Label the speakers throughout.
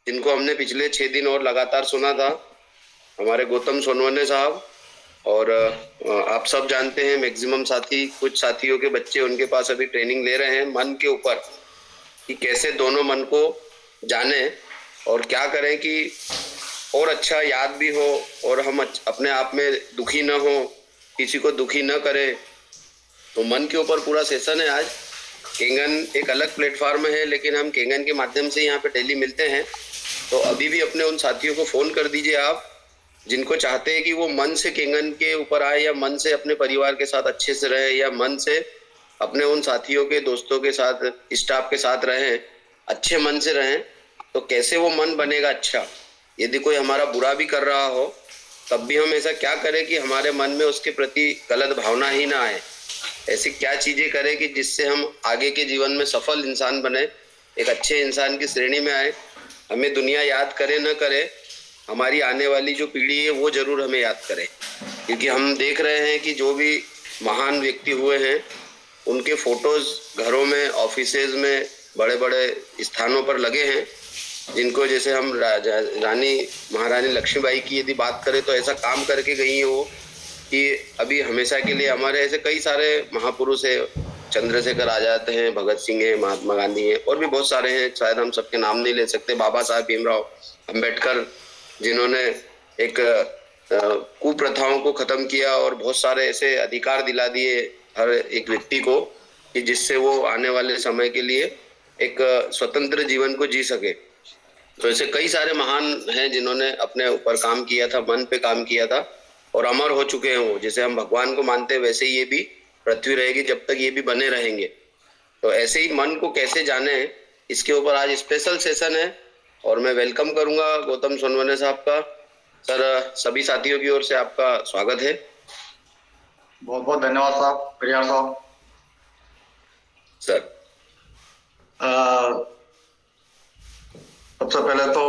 Speaker 1: जिनको हमने पिछले 6 दिन और लगातार सुना था, हमारे गौतम सोनवने साहब। और आप सब जानते हैं, मैक्सिमम साथी, कुछ साथियों के बच्चे उनके पास अभी ट्रेनिंग ले रहे हैं मन के ऊपर, कि कैसे दोनों मन को जाने और क्या करें कि और अच्छा याद भी हो, और हम अपने आप में दुखी न हो, किसी को दुखी न करें। तो मन के ऊपर पूरा सेशन है आज। केंगन एक अलग प्लेटफॉर्म है, लेकिन हम केंगन के माध्यम से यहाँ पे डेली मिलते हैं। तो अभी भी अपने उन साथियों को फोन कर दीजिए आप, जिनको चाहते हैं कि वो मन से केंगन के ऊपर आए, या मन से अपने परिवार के साथ अच्छे से रहे, या मन से अपने उन साथियों के, दोस्तों के साथ, स्टाफ के साथ रहें, अच्छे मन से रहें। तो कैसे वो मन बनेगा अच्छा? यदि कोई हमारा बुरा भी कर रहा हो, तब भी हम ऐसा क्या करें कि हमारे मन में उसके प्रति गलत भावना ही ना आए। ऐसी क्या चीजें करें कि जिससे हम आगे के जीवन में सफल इंसान बने, एक अच्छे इंसान की श्रेणी में आए। हमें दुनिया याद करे न करे, हमारी आने वाली जो पीढ़ी है वो जरूर हमें याद करे। क्योंकि हम देख रहे हैं कि जो भी महान व्यक्ति हुए हैं, उनके फोटोज घरों में, ऑफिसेज में, बड़े बड़े स्थानों पर लगे हैं। जिनको, जैसे हम रानी महारानी लक्ष्मीबाई की यदि बात करें, तो ऐसा काम करके गई है वो कि अभी हमेशा के लिए हमारे ऐसे कई सारे महापुरुष है। चंद्रशेखर आजाद हैं, भगत सिंह है, महात्मा गांधी है, और भी बहुत सारे हैं, शायद हम सबके नाम नहीं ले सकते। बाबा साहब भीमराव अंबेडकर, जिन्होंने एक कुप्रथाओं को खत्म किया और बहुत सारे ऐसे अधिकार दिला दिए हर एक व्यक्ति को, कि जिससे वो आने वाले समय के लिए एक स्वतंत्र जीवन को जी सके। तो ऐसे कई सारे महान हैं जिन्होंने अपने ऊपर काम किया था, मन पे काम किया था, और अमर हो चुके हैं वो। जैसे हम भगवान को मानते हैं, वैसे ही ये भी पृथ्वी रहेगी जब तक ये भी बने रहेंगे। तो ऐसे ही मन को कैसे जाने, इसके ऊपर आज स्पेशल सेशन है। और मैं वेलकम करूंगा गौतम सोनवने साहब का। सर, सभी साथियों की ओर से आपका स्वागत है।
Speaker 2: बहुत बहुत धन्यवाद साहब, परिहार साहब।
Speaker 1: सर,
Speaker 2: सबसे पहले तो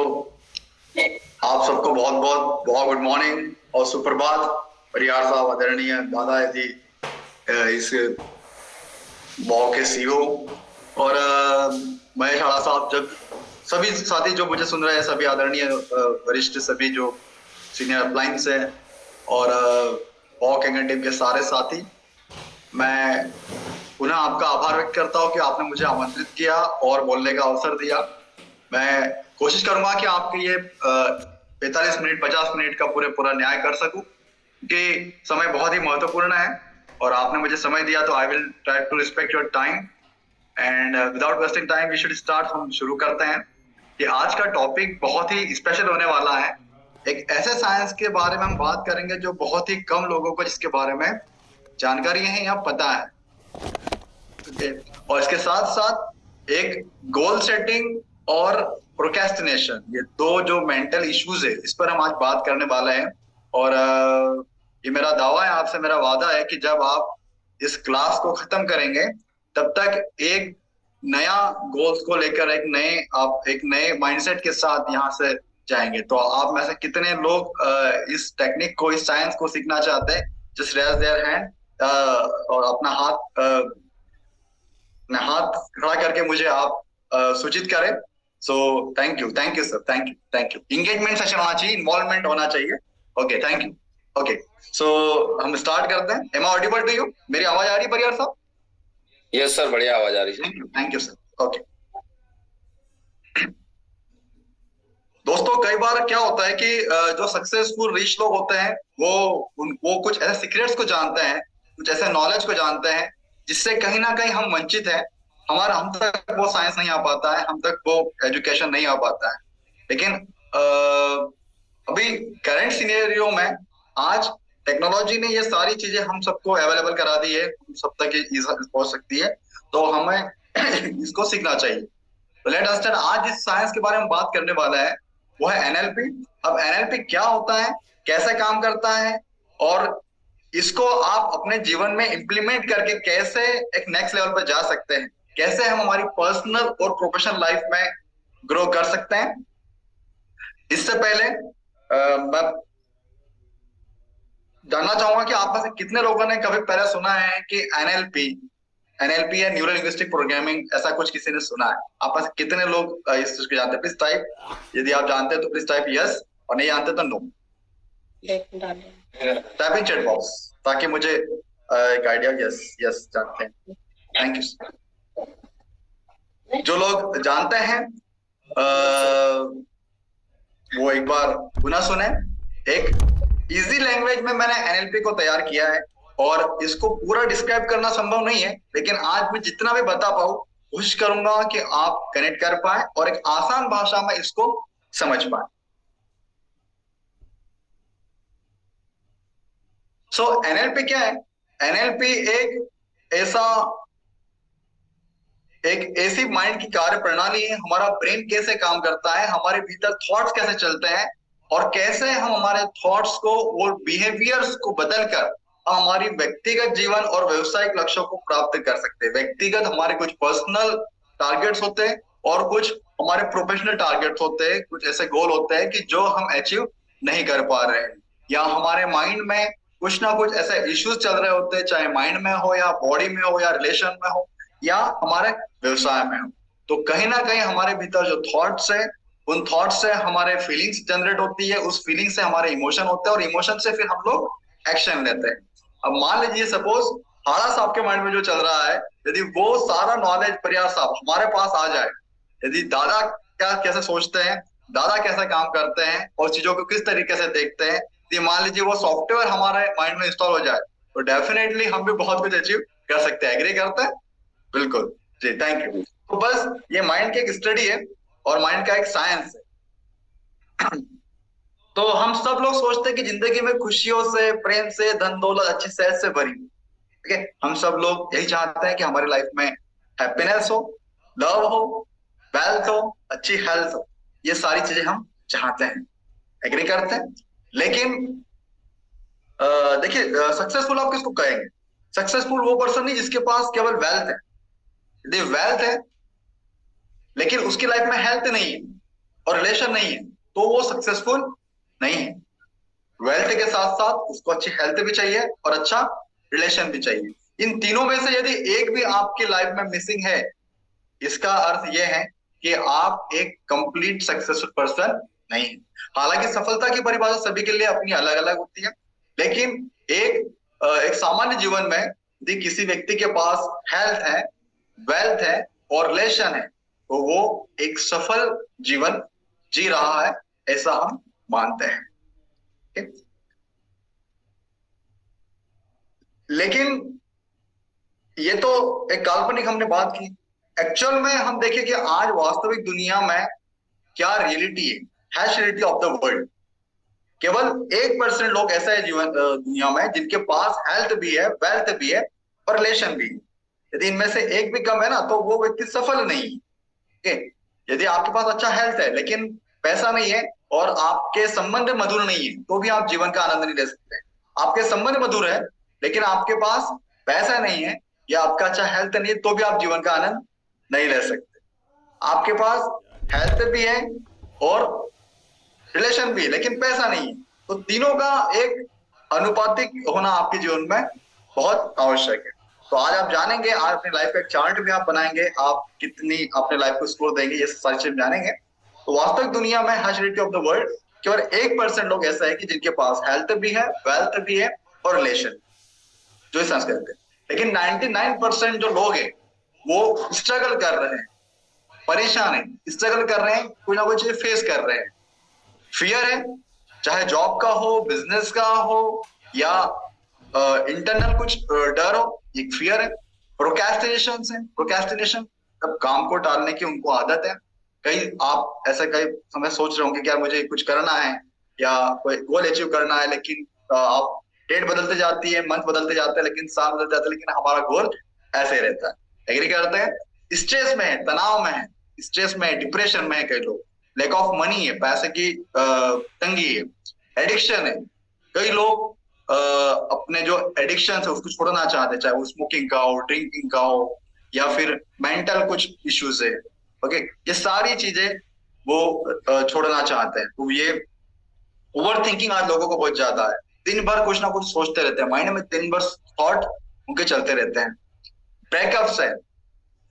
Speaker 2: आप सबको बहुत बहुत बहुत गुड मॉर्निंग और सुप्रभात। परिहार साहब, आदरणीय दादा जी, इस बॉ के सीईओ, और महेश आड़ा साहब, जब सभी साथी जो मुझे सुन रहे हैं, सभी आदरणीय वरिष्ठ, सभी जो सीनियर अप्लाइंस हैं, और बॉ केंगन टीम के सारे साथी, मैं पुनः आपका आभार व्यक्त करता हूं कि आपने मुझे आमंत्रित किया और बोलने का अवसर दिया। मैं कोशिश करूंगा कि आपके ये 45 मिनट 50 मिनट का पूरा न्याय कर सकूं, कि समय बहुत ही महत्वपूर्ण है और आपने मुझे समय दिया, तो I will try to respect your time and without wasting time we should start. हम शुरू करते हैं कि आज का टॉपिक बहुत ही स्पेशल होने वाला है। एक ऐसे साइंस के बारे में हम बात करेंगे जो बहुत ही कम लोगों को जिसके बारे में जानकारी है या पता है। और इसके साथ साथ एक गोल सेटिंग और प्रोक्रेस्टिनेशन, ये दो जो मेंटल इश्यूज है, इस पर हम आज बात करने वाले हैं। और ये मेरा दावा है आपसे, मेरा वादा है कि जब आप इस क्लास को खत्म करेंगे, तब तक एक नया गोल्स को लेकर एक नए माइंडसेट के साथ यहाँ से जाएंगे। तो आप में से कितने लोग इस टेक्निक को, इस साइंस को सीखना चाहते हैं? जस्ट रेज देयर हैंड, और अपना हाथ खड़ा करके मुझे आप सूचित करें। So thank you sir, thank you. Engagement session होना चाहिए, इन्वॉल्वमेंट होना चाहिए। Okay, thank you. Okay, so हम स्टार्ट करते हैं। Am I audible to you? मेरी आवाज आ रही है परिवार साहब?
Speaker 1: यस सर, बढ़िया आवाज आ रही है।
Speaker 2: Thank you sir. ओके दोस्तों, कई बार क्या होता है कि जो सक्सेसफुल रिच लोग होते हैं, वो कुछ ऐसे सीक्रेट्स को जानते हैं, कुछ ऐसे नॉलेज को जानते हैं, जिससे कहीं ना कहीं हम वंचित हैं। हम तक वो साइंस नहीं आ पाता है, हम तक वो एजुकेशन नहीं आ पाता है। लेकिन अभी करंट सिनेरियो में आज टेक्नोलॉजी ने ये सारी चीजें हम सबको अवेलेबल करा दी है, हम सब तक ये पहुंच सकती है। तो हमें इसको सीखना चाहिए। तो लेट अस स्टार्ट। आज जिस साइंस के बारे में बात करने वाला है वो है एनएलपी। अब एनएलपी क्या होता है, कैसे काम करता है, और इसको आप अपने जीवन में इंप्लीमेंट करके कैसे एक नेक्स्ट लेवल पर जा सकते हैं, कैसे हम हमारी पर्सनल और प्रोफेशनल लाइफ में ग्रो कर सकते हैं। इससे पहले मैं जानना चाहूंगा कि आप में से कितने लोगों ने कभी पहले सुना है कि एनएलपी एनएलपी है न्यूरो लिंग्विस्टिक प्रोग्रामिंग, ऐसा कुछ किसी ने सुना है? आप में से कितने लोग इस चीज को जानते हैं? प्लीज टाइप, यदि आप जानते हैं तो प्लीज टाइप यस, और नहीं जानते तो no. Type in chat box ताकि मुझे एक आइडिया। यस यस जानते हैं, थैंक यू। जो लोग जानते हैं वो एक बार पुनः सुने। एक इजी लैंग्वेज में मैंने एनएलपी को तैयार किया है और इसको पूरा डिस्क्राइब करना संभव नहीं है, लेकिन आज मैं जितना भी बता पाऊं कोशिश करूंगा कि आप कनेक्ट कर पाए और एक आसान भाषा में इसको समझ पाए। सो एनएलपी क्या है? एनएलपी एक ऐसी माइंड की कार्य प्रणाली है। हमारा ब्रेन कैसे काम करता है, हमारे भीतर थॉट्स कैसे चलते हैं और कैसे हम हमारे थॉट्स को और बिहेवियर्स को बदलकर हमारी व्यक्तिगत जीवन और व्यवसायिक लक्ष्यों को प्राप्त कर सकते हैं। व्यक्तिगत हमारे कुछ पर्सनल टारगेट्स होते हैं और कुछ हमारे प्रोफेशनल टारगेट्स होते हैं, कुछ ऐसे गोल होते हैं कि जो हम अचीव नहीं कर पा रहे हैं, या हमारे माइंड में कुछ ना कुछ ऐसे इश्यूज चल रहे होते हैं, चाहे माइंड में हो या बॉडी में हो या रिलेशन में हो या हमारे व्यवसाय में हो। तो कहीं ना कहीं हमारे भीतर जो थॉट्स है, उन थॉट्स से हमारे फीलिंग्स जनरेट होती है, उस फीलिंग से हमारे इमोशन होते हैं और इमोशन से फिर हम लोग एक्शन लेते हैं। अब मान लीजिए सपोज हाड़ा साहब के माइंड में जो चल रहा है, यदि वो सारा नॉलेज परियार साहब हमारे पास आ जाए, यदि दादा क्या कैसे सोचते हैं, दादा कैसे काम करते हैं और चीजों को किस तरीके से देखते हैं, यदि मान लीजिए वो सॉफ्टवेयर हमारे माइंड में इंस्टॉल हो जाए तो डेफिनेटली हम भी बहुत कुछ अचीव कर सकते हैं। एग्री करते हैं? बिल्कुल जी, थैंक यू। तो बस ये माइंड की एक स्टडी है और माइंड का एक साइंस है। तो हम सब लोग सोचते हैं कि जिंदगी में खुशियों से, प्रेम से, धन दौलत, अच्छी सेहत से भरी, ठीक है। हम सब लोग यही चाहते हैं कि हमारी लाइफ में हैप्पीनेस हो, लव हो, वेल्थ हो, अच्छी हेल्थ हो। ये सारी चीजें हम चाहते हैं, एग्री करते हैं। लेकिन देखिए, सक्सेसफुल आप किसको कहेंगे? सक्सेसफुल वो पर्सन नहीं जिसके पास केवल वेल्थ है। यदि वेल्थ है लेकिन उसकी लाइफ में हेल्थ नहीं है और रिलेशन नहीं है तो वो सक्सेसफुल नहीं है। वेल्थ के साथ साथ उसको अच्छी हेल्थ भी चाहिए और अच्छा रिलेशन भी चाहिए। इन तीनों में से यदि एक भी आपकी लाइफ में मिसिंग है, इसका अर्थ यह है कि आप एक कंप्लीट सक्सेसफुल पर्सन नहीं है। हालांकि सफलता की परिभाषा सभी के लिए अपनी अलग अलग होती है, लेकिन एक सामान्य जीवन में यदि किसी व्यक्ति के पास हेल्थ है, वेल्थ है और रिलेशन है तो वो एक सफल जीवन जी रहा है, ऐसा हम मानते हैं। लेकिन ये तो एक काल्पनिक हमने बात की। एक्चुअल में हम देखें कि आज वास्तविक दुनिया में क्या रियलिटी है, रियलिटी ऑफ द वर्ल्ड। केवल 1% लोग ऐसा है जीवन दुनिया में जिनके पास हेल्थ भी है, वेल्थ भी है और रिलेशन भी है। यदि इनमें से एक भी कम है ना तो वो व्यक्ति सफल नहीं है। यदि आपके पास अच्छा हेल्थ है लेकिन पैसा नहीं है और आपके संबंध मधुर नहीं है तो भी आप जीवन का आनंद नहीं ले सकते। आपके संबंध मधुर है लेकिन आपके पास पैसा नहीं है या आपका अच्छा हेल्थ नहीं है तो भी आप जीवन का आनंद नहीं ले सकते। आपके पास हेल्थ भी है और रिलेशन भी है लेकिन पैसा नहीं है, तो तीनों का एक अनुपातिक होना आपके जीवन में बहुत आवश्यक है। तो आज आप जानेंगे, आज अपनी लाइफ का एक चार्ट भी आप बनाएंगे, आप कितनी अपने लाइफ को स्कोर देंगे, ये सारी चीज जानेंगे। तो वास्तविक दुनिया में हैशरिटी ऑफ द वर्ल्ड केवल 1% लोग ऐसा है कि जिनके पास हेल्थ भी है, वेल्थ भी है और रिलेशन जो इस करते हैं। लेकिन 99% जो लोग हैं वो स्ट्रगल कर रहे हैं, परेशान है, स्ट्रगल कर रहे हैं, कोई ना कोई चीज फेस कर रहे हैं। फियर है, चाहे जॉब का हो, बिजनेस का हो या इंटरनल कुछ डर हो, एक फियर है। प्रोक्रेस्टिनेशन तब काम को टालने की उनको आदत है। कई आप ऐसा कई समय सोच रहे होंगे कि यार मुझे कुछ करना है या कोई गोल अचीव करना है, लेकिन आप डेट बदलते जाती है, मंथ बदलते जाते हैं, लेकिन साल बदलते जाते हैं, लेकिन हमारा गोल ऐसे ही रहता है। एग्री करते हैं? स्ट्रेस में है, तनाव में है, स्ट्रेस में है, डिप्रेशन में है कई लोग, लैक ऑफ मनी है, पैसे की तंगी है, एडिक्शन है। कई लोग अपने जो एडिक्शन है उसको छोड़ना चाहते हैं, चाहे वो स्मोकिंग का हो, ड्रिंकिंग का हो या फिर मेंटल कुछ इश्यूज है। ओके, ये सारी चीजें वो छोड़ना चाहते हैं। तो ये ओवर थिंकिंग आज लोगों को बहुत ज्यादा है, दिन भर कुछ ना कुछ सोचते रहते हैं, माइंड में दिन भर थॉट उनके चलते रहते हैं। ब्रेकअप्स है,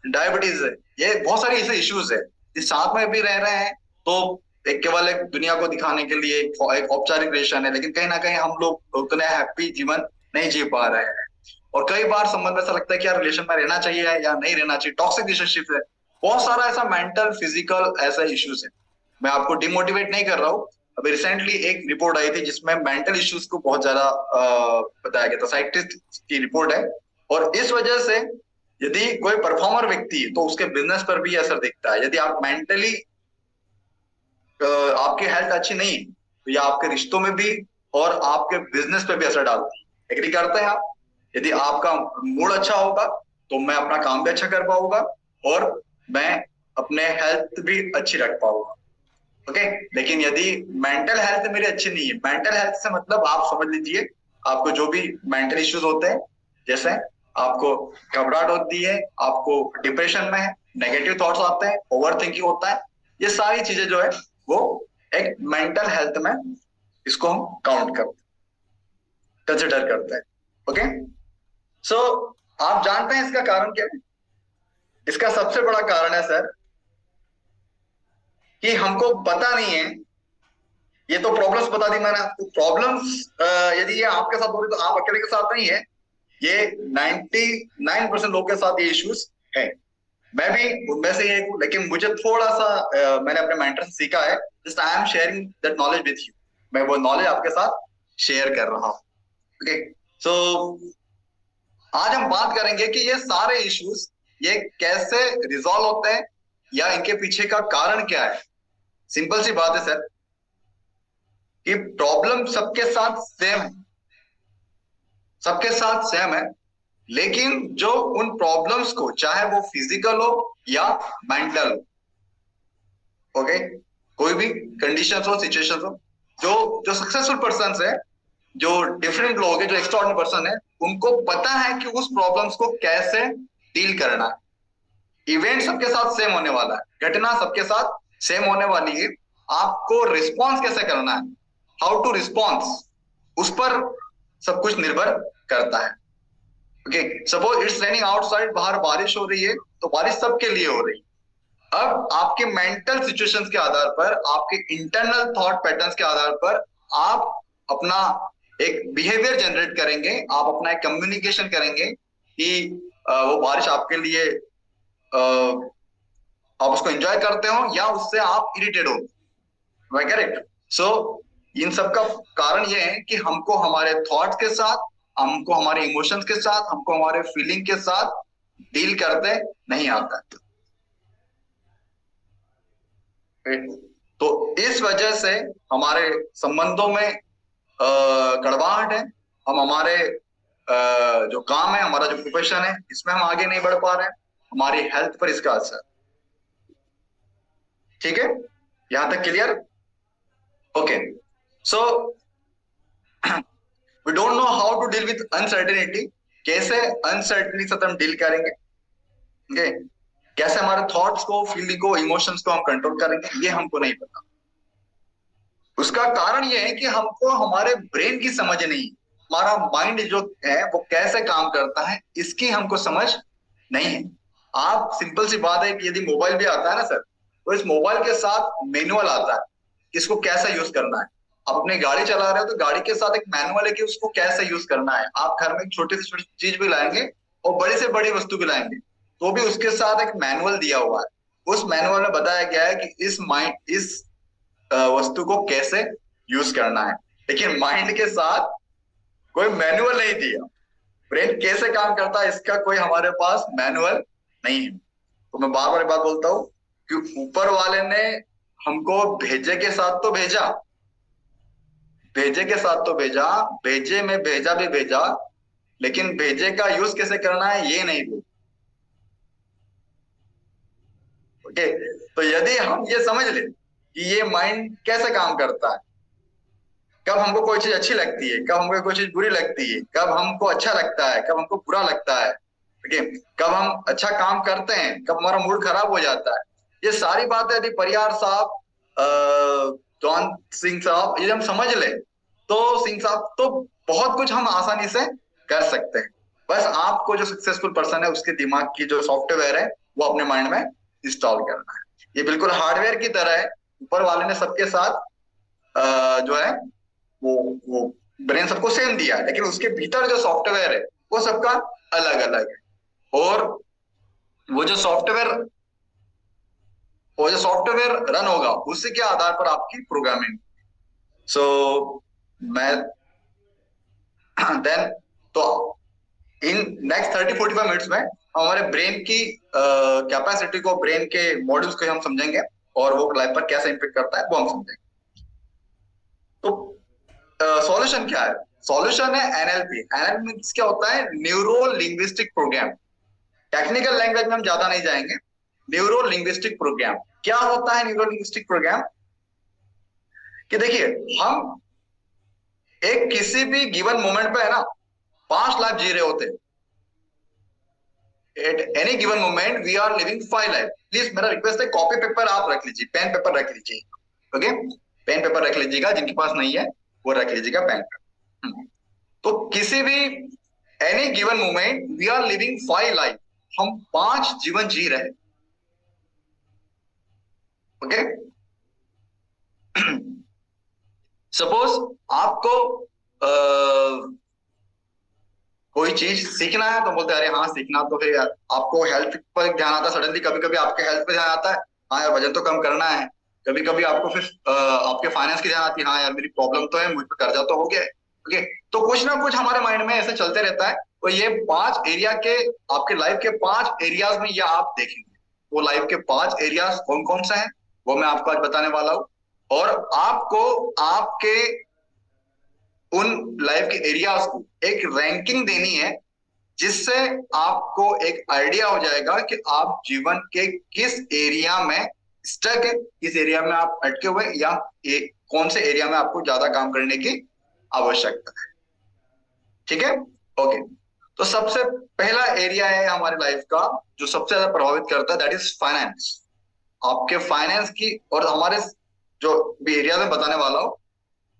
Speaker 2: डायबिटीज है, ये बहुत सारी ऐसे इश्यूज है। इस साथ में भी रह रहे हैं तो एक केवल एक दुनिया को दिखाने के लिए एक औपचारिक रिलेशन है, लेकिन कहीं ना कहीं हम लोग उतने हैप्पी जीवन नहीं जी पा रहे हैं। और कई बार संबंध में ऐसा लगता है कि यार रिलेशन में रहना चाहिए या नहीं रहना चाहिए, टॉक्सिक रिलेशनशिप है, बहुत सारा ऐसा मेंटल फिजिकल ऐसा इश्यूज है। मैं आपको डिमोटिवेट नहीं कर रहा हूँ। अभी रिसेंटली एक रिपोर्ट आई थी जिसमें मेंटल इश्यूज को बहुत ज्यादा बताया गया था, साइकियाट्रिस्ट की रिपोर्ट है। और इस वजह से यदि कोई परफॉर्मर व्यक्ति है तो उसके बिजनेस पर भी असर दिखता है। यदि आप मेंटली आपकी हेल्थ अच्छी नहीं तो यह आपके रिश्तों में भी और आपके बिजनेस पे भी असर डालती है। एग्री करते हैं आप? यदि आपका मूड अच्छा होगा तो मैं अपना काम भी अच्छा कर पाऊंगा और मैं अपने हेल्थ भी अच्छी रख पाऊंगा। ओके, लेकिन यदि मेंटल हेल्थ मेरी अच्छी नहीं है, मेंटल हेल्थ से मतलब आप समझ लीजिए आपको जो भी मेंटल इश्यूज होते हैं, जैसे आपको घबराहट होती है, आपको डिप्रेशन में है, नेगेटिव थॉट्स आते हैं, ओवर थिंकिंग होता है, ये सारी चीजें जो है वो एक मेंटल हेल्थ में इसको हम काउंट करते हैं, कंसिडर करते हैं। ओके, सो आप जानते हैं इसका कारण क्या है? इसका सबसे बड़ा कारण है सर कि हमको पता नहीं है। ये तो प्रॉब्लम्स बता दी मैंने आपको। प्रॉब्लम्स यदि ये आपके साथ हो रही तो आप अकेले के साथ नहीं है, ये 99% लोग के साथ ये इश्यूज है। मैं भी उनमें से एक हूं, लेकिन मुझे थोड़ा सा मैंने अपने मेंटर से सीखा है। Just I am sharing that knowledge with you. मैं वो नॉलेज आपके साथ शेयर कर रहा हूं। ओके, सो आज हम बात करेंगे कि ये सारे इश्यूज ये कैसे रिजॉल्व होते हैं या इनके पीछे का कारण क्या है। सिंपल सी बात है सर कि प्रॉब्लम सबके साथ सेम है, सबके साथ सेम है, लेकिन जो उन प्रॉब्लम्स को, चाहे वो फिजिकल हो या मेंटल हो, ओके, कोई भी कंडीशंस हो, सिचुएशंस हो, जो जो सक्सेसफुल पर्सन है, जो डिफरेंट लोग हैं, जो एक्स्ट्राऑर्डिनरी पर्सन है, उनको पता है कि उस प्रॉब्लम्स को कैसे डील करना है। इवेंट सबके साथ सेम होने वाला है, घटना सबके साथ सेम होने वाली है, आपको रिस्पॉन्स कैसे करना है, हाउ टू रिस्पॉन्स, उस पर सब कुछ निर्भर करता है। Okay, suppose it's raining outside, बाहर बारिश हो रही है, तो बारिश सबके लिए हो रही है। अब आपके मेंटल सिचुएशंस के आधार पर, आपके इंटरनल थॉट पैटर्न्स के आधार पर आप अपना एक बिहेवियर जनरेट करेंगे, आप अपना एक कम्युनिकेशन करेंगे कि वो बारिश आपके लिए आप उसको एंजॉय करते हो या उससे आप इरिटेट हो। करेक्ट? सो इन सब का कारण ये है कि हमको हमारे थॉट्स के साथ, हमको हमारे इमोशंस के साथ, हमको हमारे फीलिंग के साथ डील करते नहीं आता। तो इस वजह से हमारे संबंधों में कड़वाहट है। हम हमारे जो काम है, हमारा जो प्रोफेशन है, इसमें हम आगे नहीं बढ़ पा रहे हैं। हमारी हेल्थ पर इसका असर। ठीक है, यहां तक clear? Okay, so we don't know how to deal with uncertainty. कैसे अनसर्टेनिटी से हम डील करेंगे? ओके, कैसे हमारे थॉट्स को, फीलिंग को, इमोशंस को हम कंट्रोल करेंगे, ये हमको नहीं पता। उसका कारण ये है कि हमको हमारे ब्रेन की समझ नहीं, हमारा माइंड जो है वो कैसे काम करता है, इसकी हमको समझ नहीं है। आप सिंपल सी बात है कि यदि मोबाइल भी आता है ना सर, तो इस मोबाइल के साथ मैनुअल आता है कि इसको कैसे यूज करना है। आप अपनी गाड़ी चला रहे हो तो गाड़ी के साथ एक मैनुअल है कि उसको कैसे यूज करना है। आप घर में छोटी से छोटी चीज भी लाएंगे और बड़ी से बड़ी वस्तु भी लाएंगे तो भी उसके साथ एक मैनुअल दिया हुआ है। उस मैनुअल में बताया गया है कि इस वस्तु को कैसे यूज करना है। लेकिन माइंड के साथ कोई मैनुअल नहीं दिया। ब्रेन कैसे काम करता है इसका कोई हमारे पास मैनुअल नहीं है। तो मैं बार बार बात बोलता हूं कि ऊपर वाले ने हमको भेजे के साथ तो भेजा, भेजे के साथ तो भेजा, भेजे में भेजा भी भेजा, लेकिन भेजे का यूज कैसे करना है ये नहीं भेजा। ओके, तो यदि हम ये समझ ले कि ये माइंड कैसे काम करता है, कब हमको कोई चीज अच्छी लगती है, कब हमको कोई चीज बुरी लगती है, कब हमको अच्छा लगता है, कब हमको बुरा लगता है, ठीक है, कब हम अच्छा काम करते हैं, कब हमारा मूड खराब हो जाता है, ये सारी बातें यदि परिहार साहब, जॉन सिंह साहब, ये हम समझ ले तो सिंह साहब तो बहुत कुछ हम आसानी से कर सकते हैं। बस आपको जो सक्सेसफुल पर्सन है उसके दिमाग की जो सॉफ्टवेयर है वो अपने माइंड में इंस्टॉल करना है। ये बिल्कुल हार्डवेयर की तरह है, ऊपर वाले ने सबके साथ जो है वो ब्रेन सबको सेम दिया है, लेकिन उसके भीतर जो सॉफ्टवेयर है वो सबका अलग अलग है। और वो जो सॉफ्टवेयर रन होगा उसी के आधार पर आपकी प्रोग्रामिंग। सो मैं देन तो इन नेक्स्ट 30-45 मिनट्स में हमारे ब्रेन की कैपेसिटी को, ब्रेन के मॉड्यूल्स को हम समझेंगे और वो लाइफ पर कैसे इंपैक्ट करता है वो हम समझेंगे। तो सॉल्यूशन क्या है? सॉल्यूशन है एनएलपी। एनएलपी क्या होता है? Neuro linguistic program. Technical language में हम ज्यादा नहीं जाएंगे। न्यूरो लिंग्विस्टिक प्रोग्राम क्या होता है? न्यूरो लिंग्विस्टिक प्रोग्राम कि देखिए, हम एक किसी भी गिवन मोमेंट पे है ना 5 लाख जी रहे होते हैं। At any given moment we are living 5 lakh. Please मेरा रिक्वेस्ट है, कॉपी पेपर आप रख लीजिए, पेन पेपर रख लीजिए। ओके, पेन पेपर रख लीजिएगा, जिनके पास नहीं है वो रख लीजिएगा पेन पेपर। तो किसी भी any given moment we are living 5 life, हम 5 जीवन जी रहे। ओके, सपोज आपको कोई चीज सीखना है तो बोलते हैं अरे हाँ सीखना, तो फिर यार आपको हेल्थ पर ध्यान आता है सडनली, कभी कभी आपके हेल्थ पे ध्यान आता है, हाँ यार वजन तो कम करना है। कभी कभी आपको फिर आपके फाइनेंस की ध्यान आती है, हाँ यार मेरी प्रॉब्लम तो है, मुझ पर कर्जा तो हो गया है। ओके, तो कुछ ना कुछ हमारे माइंड में ऐसे चलते रहता है। तो ये 5 एरिया के, आपके लाइफ के 5 एरियाज में ये आप देखेंगे। वो लाइफ के 5 एरियाज कौन कौन सा है वो मैं आपको आज बताने वाला हूँ। और आपको आपके उन लाइफ के एरियाज को एक रैंकिंग देनी है, जिससे आपको एक आइडिया हो जाएगा कि आप जीवन के किस एरिया में स्टक है, किस एरिया में आप अटके हुए, या कौन से एरिया में आपको ज्यादा काम करने की आवश्यकता है। ठीक है, ओके। तो सबसे पहला एरिया है हमारी लाइफ का जो सबसे ज्यादा प्रभावित करता है, दैट इज फाइनेंस। आपके फाइनेंस की और हमारे जो भी एरिया में बताने वाला हूं,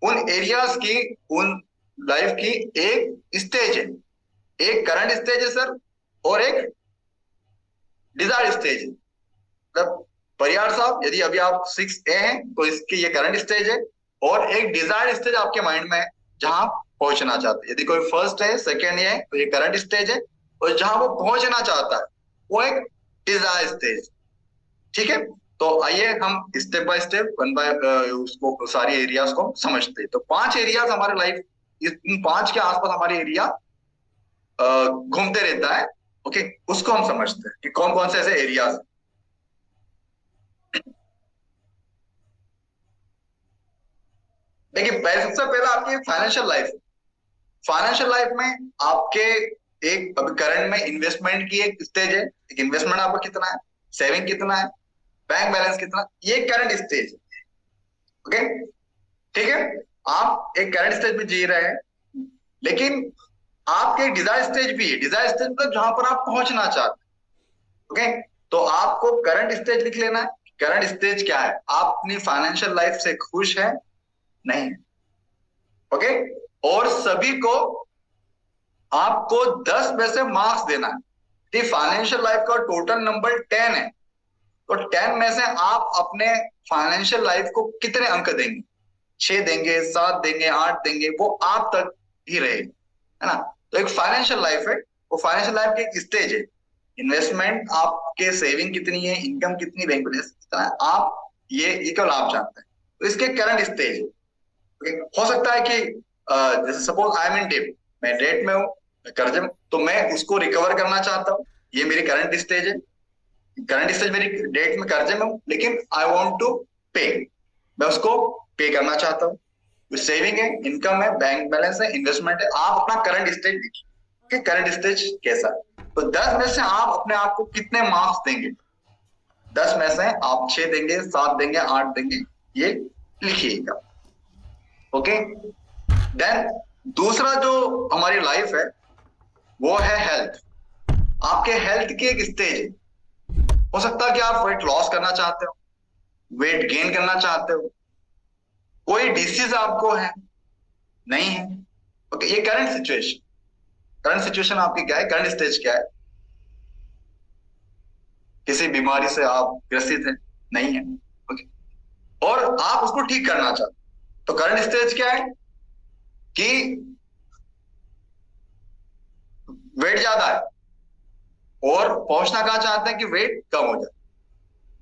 Speaker 2: उन एरियाज की, उन लाइफ की एक स्टेज है। एक करंट स्टेज है सर, और एक डिजायर स्टेज है। मतलब परियार साहब, यदि अभी आप 6A हैं तो इसकी ये करंट स्टेज है, और एक डिजायर स्टेज आपके माइंड में है जहां पहुंचना चाहते हैं। यदि कोई फर्स्ट है, सेकेंड है, तो ये करंट स्टेज है, और जहां वो पहुंचना चाहता है वो एक डिजायर स्टेज। ठीक है, तो आइए हम step by step, one by उसको सारी एरियाज को समझते हैं। तो 5 एरियाज हमारे लाइफ, इन 5 के आसपास हमारे एरिया घूमते रहता है। ओके, उसको हम समझते हैं कि कौन कौन से ऐसे एरियाज। देखिए, सबसे पहला आपकी फाइनेंशियल लाइफ। फाइनेंशियल लाइफ में आपके एक अभी करंट में इन्वेस्टमेंट की एक स्टेज है। एक इन्वेस्टमेंट आपका कितना है, सेविंग कितना है, बैंक बैलेंस कितना, ये करंट स्टेज। ओके, ठीक है, आप एक करंट स्टेज में जी रहे हैं, लेकिन आपके डिजायर स्टेज भी है। डिजायर स्टेज मतलब जहां पर आप पहुंचना चाहते हैं। ओके, तो आपको करंट स्टेज लिख लेना है। करंट स्टेज क्या है? आप अपनी फाइनेंशियल लाइफ से खुश है, नहीं? ओके, और सभी को आपको 10 में से मार्क्स देना है। फाइनेंशियल लाइफ का टोटल नंबर 10 है, तो 10 में से आप अपने फाइनेंशियल लाइफ को कितने अंक देंगे? 6 देंगे, 7 देंगे, 8 देंगे, वो आप तक ही रहेगी, है ना? तो एक फाइनेंशियल लाइफ है, वो फाइनेंशियल लाइफ की एक स्टेज है। इन्वेस्टमेंट, आपके सेविंग कितनी है, इनकम कितनी, बैंक बैलेंस कितना है, आप ये केवल आप जानते हैं। तो इसके करंट स्टेज है। हो सकता है कि जैसे suppose I am in debt, मैं डेट में हूँ, कर्जे में, तो मैं उसको रिकवर करना चाहता हूँ, ये मेरी करंट स्टेज है। करंट स्टेज मेरी डेट में कर्जे में हूँ, लेकिन आई वांट टू पे, मैं उसको पे करना चाहता हूँ। सेविंग है, इनकम है, बैंक बैलेंस है, इन्वेस्टमेंट है। आप अपना करंट स्टेज लिखिए कि करंट स्टेज कैसा है। तो 10 में से आप अपने आप को कितने मार्क्स देंगे? 10 में से आप 6 देंगे, 7 देंगे, 8 देंगे, ये लिखिएगा। ओके, देन दूसरा जो हमारी लाइफ है वो है हेल्थ। आपके हेल्थ की एक स्टेज है। हो सकता है कि आप वेट लॉस करना चाहते हो, वेट गेन करना चाहते हो, कोई डिसीज आपको है, नहीं है। ओके, ये करंट सिचुएशन। करंट सिचुएशन आपकी क्या है, करंट स्टेज क्या है? किसी बीमारी से आप ग्रसित हैं? नहीं है। ओके, और आप उसको ठीक करना चाहते, तो करंट स्टेज क्या है कि वेट ज्यादा है और पहुंचना कहां चाहते हैं कि वेट कम हो जाए,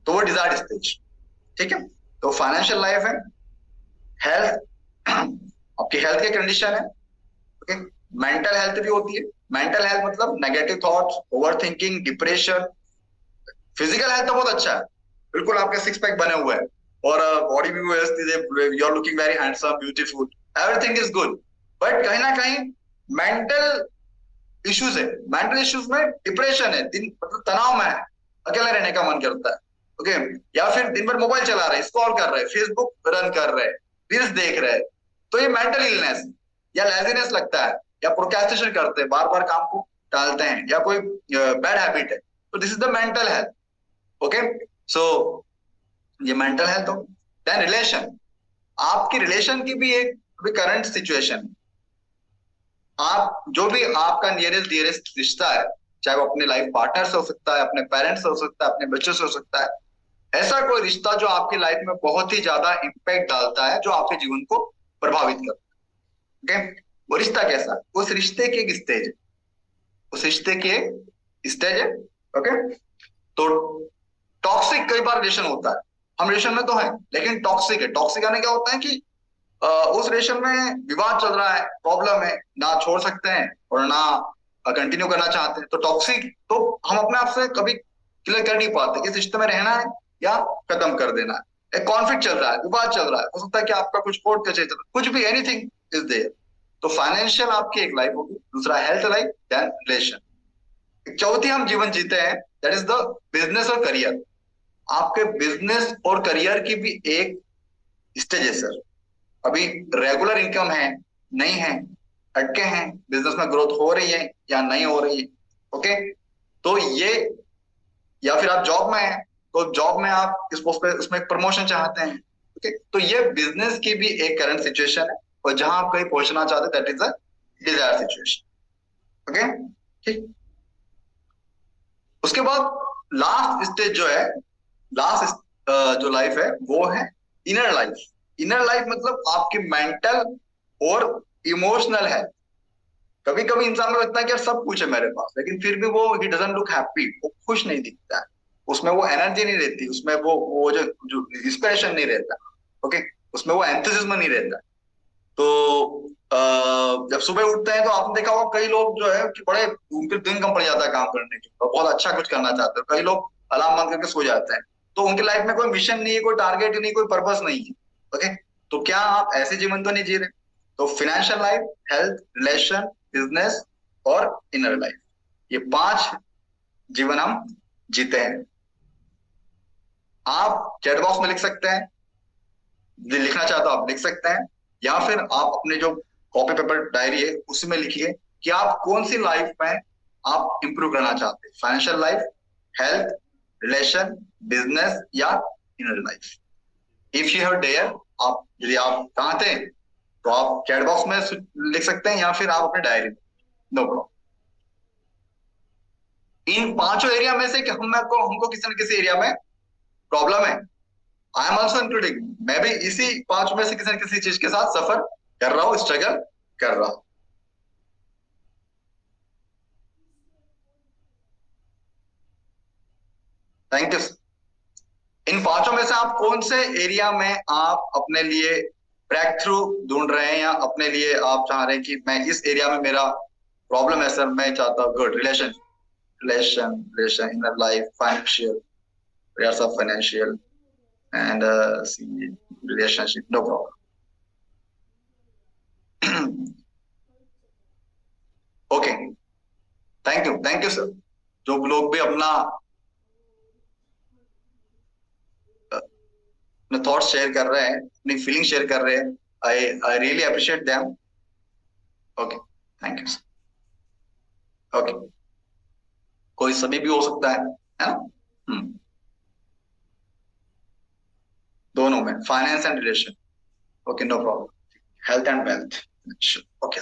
Speaker 2: तो वो डिजायर्ड स्टेज। ठीक है, तो फाइनेंशियल लाइफ है, हेल्थ आपकी हेल्थ की कंडीशन है। ओके, मेंटल हेल्थ भी होती है। मेंटल हेल्थ मतलब negative thoughts, over thinking, depression. Physical health तो बहुत अच्छा है, बिल्कुल आपके सिक्स पैक बने हुए हैं और बॉडी भी व्यवस्थित है, you are looking very handsome, beautiful, everything is good. But कहीं ना कहीं मेंटल इश्यूज है, मेंटल इश्यूज में डिप्रेशन है, दिन मतलब तनाव में है, अकेला रहने का मन करता है। ओके, या फिर दिन भर मोबाइल चला रहे, स्क्रॉल कर रहे, फेसबुक रन कर रहे, रील्स देख रहे, तो ये मेंटल इलनेस या लेजीनेस लगता है, या प्रोक्रेस्टिनेशन करते हैं, बार बार काम को टालते हैं, या कोई बैड हैबिट है, तो this is the mental health. Okay, so ये मेंटल हेल्थ हो। देन रिलेशन, आपकी रिलेशन की भी एक करंट सिचुएशन, आप जो भी आपका नियरेस्ट डियरेस्ट रिश्ता है, चाहे वो अपने लाइफ पार्टनर से हो सकता है, अपने पेरेंट्स से हो सकता है, अपने बच्चों से हो सकता है, ऐसा कोई रिश्ता जो आपकी लाइफ में बहुत ही ज्यादा इंपैक्ट डालता है, जो आपके जीवन को प्रभावित करता है। ओके, वो रिश्ता कैसा है? उस रिश्ते की एक स्टेज है, उस रिश्ते की एक स्टेज है। ओके, तो टॉक्सिक कई बार रिलेशन होता है, हम रिलेशन में तो है लेकिन टॉक्सिक है। टॉक्सिक यानी क्या होता है कि उस रिलेशन में विवाद चल रहा है, प्रॉब्लम है, ना छोड़ सकते हैं और ना कंटिन्यू करना चाहते हैं, तो टॉक्सिक। तो हम अपने आप से कभी क्लियर कर नहीं पाते कि इस रिश्ते में रहना है या खत्म कर देना है। एक कॉन्फ्लिक्ट चल रहा है, विवाद चल रहा है, हो सकता है कि आपका कुछ कोर्ट कचहरी चल रहा है, कुछ भी, एनीथिंग इज देयर। तो फाइनेंशियल आपकी एक लाइफ होगी, दूसरा हेल्थ लाइफ, देन रिलेशन, चौथी हम जीवन जीते हैं, दैट इज द बिजनेस और करियर। आपके बिजनेस और करियर की भी एक स्टेज है सर। अभी रेगुलर इनकम है, नहीं है, अटके हैं, बिजनेस में ग्रोथ हो रही है या नहीं हो रही है। ओके, तो ये, या फिर आप जॉब में हैं, तो जॉब में आप इस पोस्ट पे उसमें प्रमोशन चाहते हैं। ओके, तो ये बिजनेस की भी एक करंट सिचुएशन है, और जहां आप कहीं पहुंचना चाहते हैं, that is a desire situation. Okay, ठीक। उसके बाद लास्ट स्टेज जो है, लास्ट जो लाइफ है वो है इनर लाइफ। इनर लाइफ मतलब आपकी मेंटल और इमोशनल है। कभी कभी इंसान को लगता है कि यार सब कुछ है मेरे पास, लेकिन फिर भी वो ही डजंट लुक हैप्पी, वो खुश नहीं दिखता है, उसमें वो एनर्जी नहीं रहती, उसमें वो जो इंस्पिरेशन नहीं रहता। ओके, उसमें वो एंथुसिज्म नहीं रहता। तो जब सुबह उठते हैं तो आपने देखा होगा कई लोग जो है कि बड़े उनके दिन कम पड़ जाता है काम करने के, और बहुत अच्छा कुछ करना चाहते हैं, कई लोग अलार्म बंद करके सो जाते हैं, तो उनकी लाइफ में कोई मिशन नहीं है, कोई टारगेट नहीं, कोई पर्पस नहीं है। ओके, तो क्या आप ऐसे जीवन तो नहीं जी रहे? तो financial life, health, relation, business और इनर लाइफ, ये 5 जीवन हम जीते हैं। आप चैट बॉक्स में लिख सकते हैं, लिखना चाहते हो आप लिख सकते हैं, या फिर आप अपने जो कॉपी पेपर डायरी है उसमें लिखिए कि आप कौन सी लाइफ में आप इंप्रूव करना चाहते हैं, financial life, health, relation, business या inner life. If you have dare, आप यदि आप चाहते हैं तो आप चैट बॉक्स में लिख सकते हैं, या फिर आप अपने डायरी में, नो प्रॉब्लम। इन 5 एरिया में से कि हमको किसी न किसी एरिया में प्रॉब्लम है, आई एम ऑल्सो इंक्लूडिंग, मैं भी इसी 5 में से किसी न किसी चीज के साथ सफर कर रहा हूं, स्ट्रगल कर रहा हूं। Thank you. इन 5 में से आप कौन से एरिया में आप अपने लिए ब्रेक थ्रू ढूंढ रहे हैं, या अपने लिए आप चाह रहे हैं कि मैं इस एरिया में मेरा प्रॉब्लम है सर, मैं चाहता हूँ good relation, relation, inner life, financial, areas of financial and relationship, no problem. Okay, thank you sir. जो लोग भी अपना अपने थॉट्स शेयर कर रहे हैं, अपनी फीलिंग शेयर कर रहे हैं, I really appreciate them. Okay, thank you sir. Okay, कोई सभी भी हो सकता है ना? दोनों में, finance and relation. Okay, no problem. Health and wealth, okay.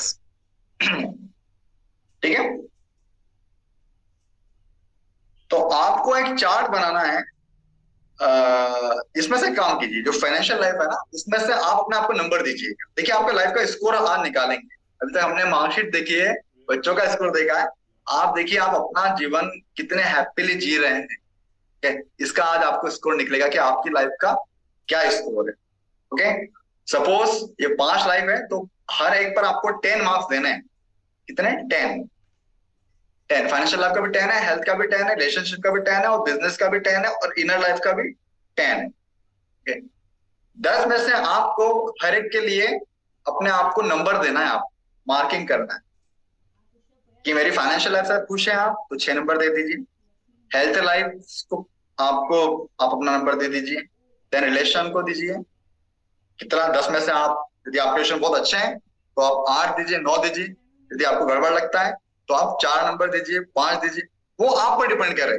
Speaker 2: ठीक है। तो आपको एक चार्ट बनाना है। इसमें से काम कीजिए, जो फाइनेंशियल लाइफ है ना, इसमें से आप अपने आप को नंबर दीजिए। देखिए आपके लाइफ का स्कोर आज निकालेंगे। अभी तक हमने मार्कशीट देखी है, बच्चों का स्कोर देखा है। आप देखिए आप अपना जीवन कितने हैप्पीली जी रहे हैं, ठीक है? इसका आज आपको स्कोर निकलेगा कि आपकी लाइफ का क्या स्कोर है। ओके, सपोज ये 5 लाइफ है, तो हर एक पर आपको 10 मार्क्स देने हैं। कितने? 10। फाइनेंशियल लाइफ का भी 10 है, हेल्थ का भी 10 है, रिलेशनशिप का भी 10 है, और बिजनेस का भी 10 है, और इनर लाइफ का भी 10 है। okay? 10 में से आपको हर एक के लिए अपने आप को नंबर देना है, आप मार्किंग करना है कि मेरी फाइनेंशियल लाइफ से खुश है आप, तो 6 नंबर दे दीजिए। हेल्थ लाइफ को आपको आप अपना नंबर दे दीजिए। देन रिलेशन को दीजिए कितना, 10 में से आप, यदि आपके रिलेशन बहुत अच्छे हैं तो आप 8 दीजिए, 9 दीजिए। यदि आपको गड़बड़ लगता है तो आप 4 नंबर दीजिए, 5 दीजिए। वो आप पर डिपेंड करे।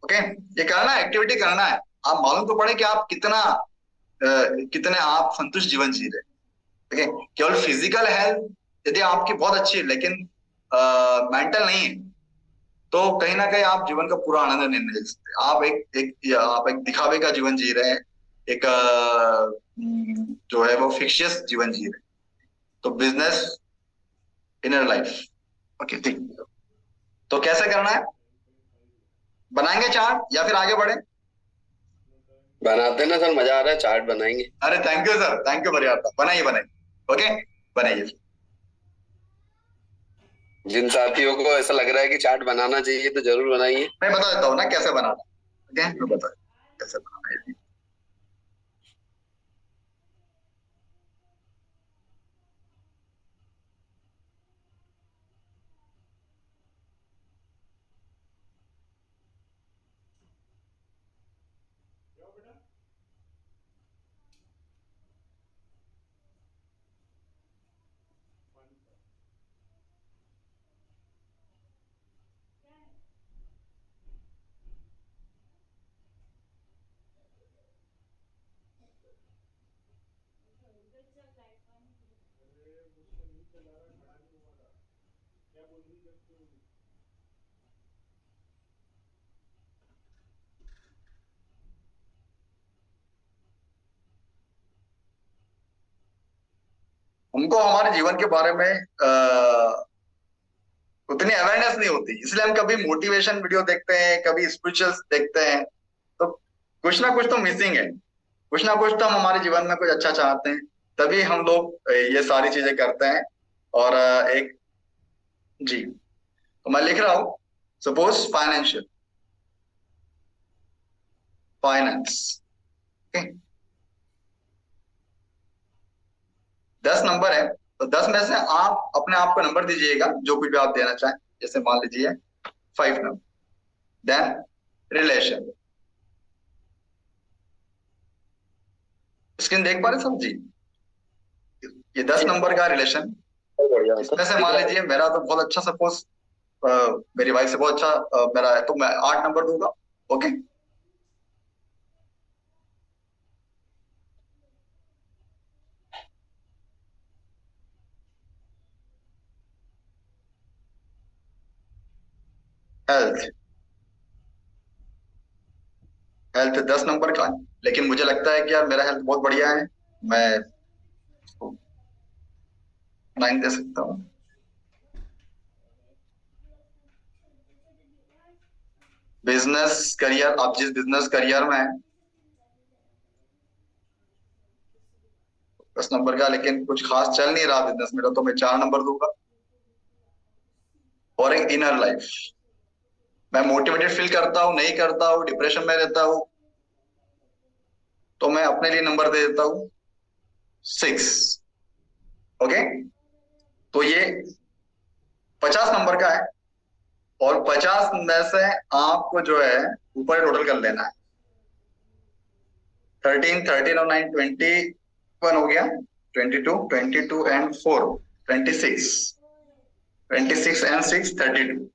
Speaker 2: ओके, ये करना है, एक्टिविटी करना है। आप मालूम तो पड़े कि आप कितने आप संतुष्ट जीवन जी रहे हैं। ठीक है, केवल फिजिकल हेल्थ यदि आपकी बहुत अच्छी है लेकिन मेंटल नहीं है, तो कहीं ना कहीं आप जीवन का पूरा आनंद नहीं ले सकते। आप एक दिखावे का जीवन जी रहे हैं, एक जो है वो फिक्शियस जीवन जी रहे हैं। तो बिजनेस, इनर लाइफ। ओके, ठीक। तो कैसे करना है, बनाएंगे चार्ट या फिर आगे बढ़े?
Speaker 1: बनाते ना सर, मजा आ रहा है, चार्ट बनाएंगे।
Speaker 2: अरे thank you sir, thank you परिवार, बनाइए बनाइए। ओके, बनाइए।
Speaker 1: जिन साथियों को ऐसा लग रहा है कि चार्ट बनाना चाहिए तो जरूर बनाइए।
Speaker 2: मैं बता देता हूँ ना कैसे बनाना। ओके, मैं बता कैसे बनाना है। हमको हमारे जीवन के बारे में उतनी अवेयरनेस नहीं होती, इसलिए हम कभी मोटिवेशन वीडियो देखते हैं, कभी स्पिरिचुअल्स देखते हैं। तो कुछ ना कुछ तो मिसिंग है, कुछ ना कुछ तो हम हमारे जीवन में कुछ अच्छा चाहते हैं, तभी हम लोग ये सारी चीजें करते हैं। और एक, जी, तो मैं लिख रहा हूं, सपोज फाइनेंशियल, फाइनेंस। 10 नंबर है, तो 10 में से आप अपने आप को नंबर दीजिएगा जो कुछ भी आप देना चाहें। जैसे मान लीजिए 5 नंबर। देन रिलेशन, स्क्रीन देख पा रहे सब जी? ये 10 नंबर का रिलेशन,
Speaker 1: बढ़िया
Speaker 2: इसमें से मान लीजिए मेरा तो बहुत अच्छा, सपोज मेरी वाइफ से बहुत अच्छा मेरा है, तो मैं 8 नंबर दूंगा। ओके, हेल्थ, हेल्थ 10 नंबर का है, लेकिन मुझे लगता है कि यार मेरा हेल्थ बहुत बढ़िया है, मैं 9 दे सकता हूँ। बिजनेस करियर, आप जिस बिजनेस करियर में हैं, 10 नंबर का, लेकिन कुछ खास चल नहीं रहा बिजनेस मेरा, तो मैं 4 नंबर दूंगा। और एक इनर लाइफ, मैं मोटिवेटेड फील करता हूँ, नहीं करता हूँ, डिप्रेशन में रहता हूँ, तो मैं अपने लिए नंबर दे देता हूँ 6। ओके, तो ये 50 नंबर का है, और 50 में से आपको जो है ऊपर टोटल कर लेना है। 13, 13 और 9, 21 हो गया। 22, 22 and 4, 26, 26 and 6, 32,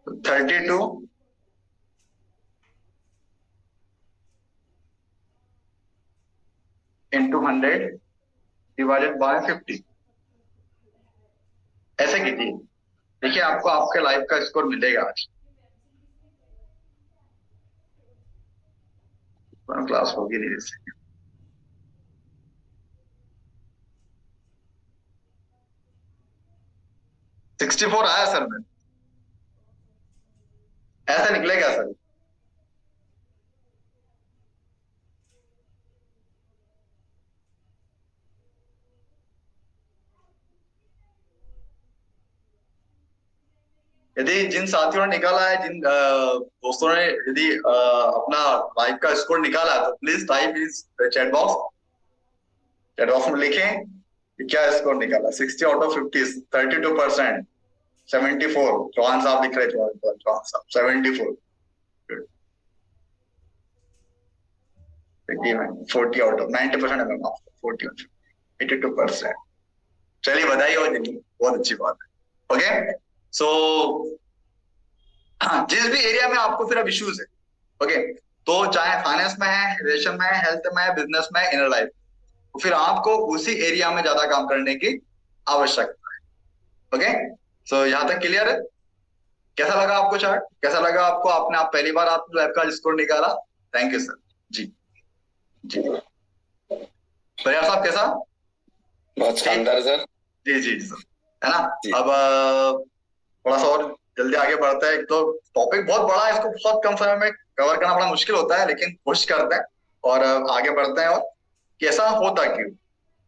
Speaker 2: 32 into 100 divided by 50, ऐसे कीजिए, देखिए आपको आपके लाइफ का स्कोर मिलेगा आज। क्लास होगी नहीं जैसे 64 आया सर में, ऐसा निकलेगा सर। यदि जिन साथियों ने निकाला है, जिन दोस्तों ने यदि अपना लाइफ का स्कोर निकाला है, तो please type is chat box, chat box में लिखें कि क्या स्कोर निकाला। 60 आउट ऑफ 50, 32%, 74, चौहान साहब लिख रहे हैं, चौहान साहब 74, 40 आउट ऑफ 90%, 40, 82%। चलिए बधाई हो जी, बहुत अच्छी बात है। ओके, सो जिस भी एरिया में आपको फिर अब इश्यूज है, ओके, तो चाहे फाइनेंस में है, रिलेशन में है, हेल्थ में है, बिजनेस में है, इनर लाइफ, तो फिर आपको उसी एरिया में ज्यादा काम करने की आवश्यकता है। ओके, सो यहाँ तक क्लियर है? कैसा लगा आपको चार्ट, कैसा लगा आपको? आपने आप पहली बार आपने लाइफ का स्कोर निकाला, थैंक यू सर। जी जी, परिवार साहब कैसा?
Speaker 1: बहुत शानदार सर।
Speaker 2: जी जी सर, है ना?
Speaker 1: जी।
Speaker 2: अब थोड़ा सा और जल्दी आगे बढ़ते हैं। एक तो टॉपिक बहुत बड़ा है, इसको बहुत कम समय में कवर करना बड़ा मुश्किल होता है, लेकिन कोशिश करते हैं और आगे बढ़ते हैं। और कैसा होता क्यों,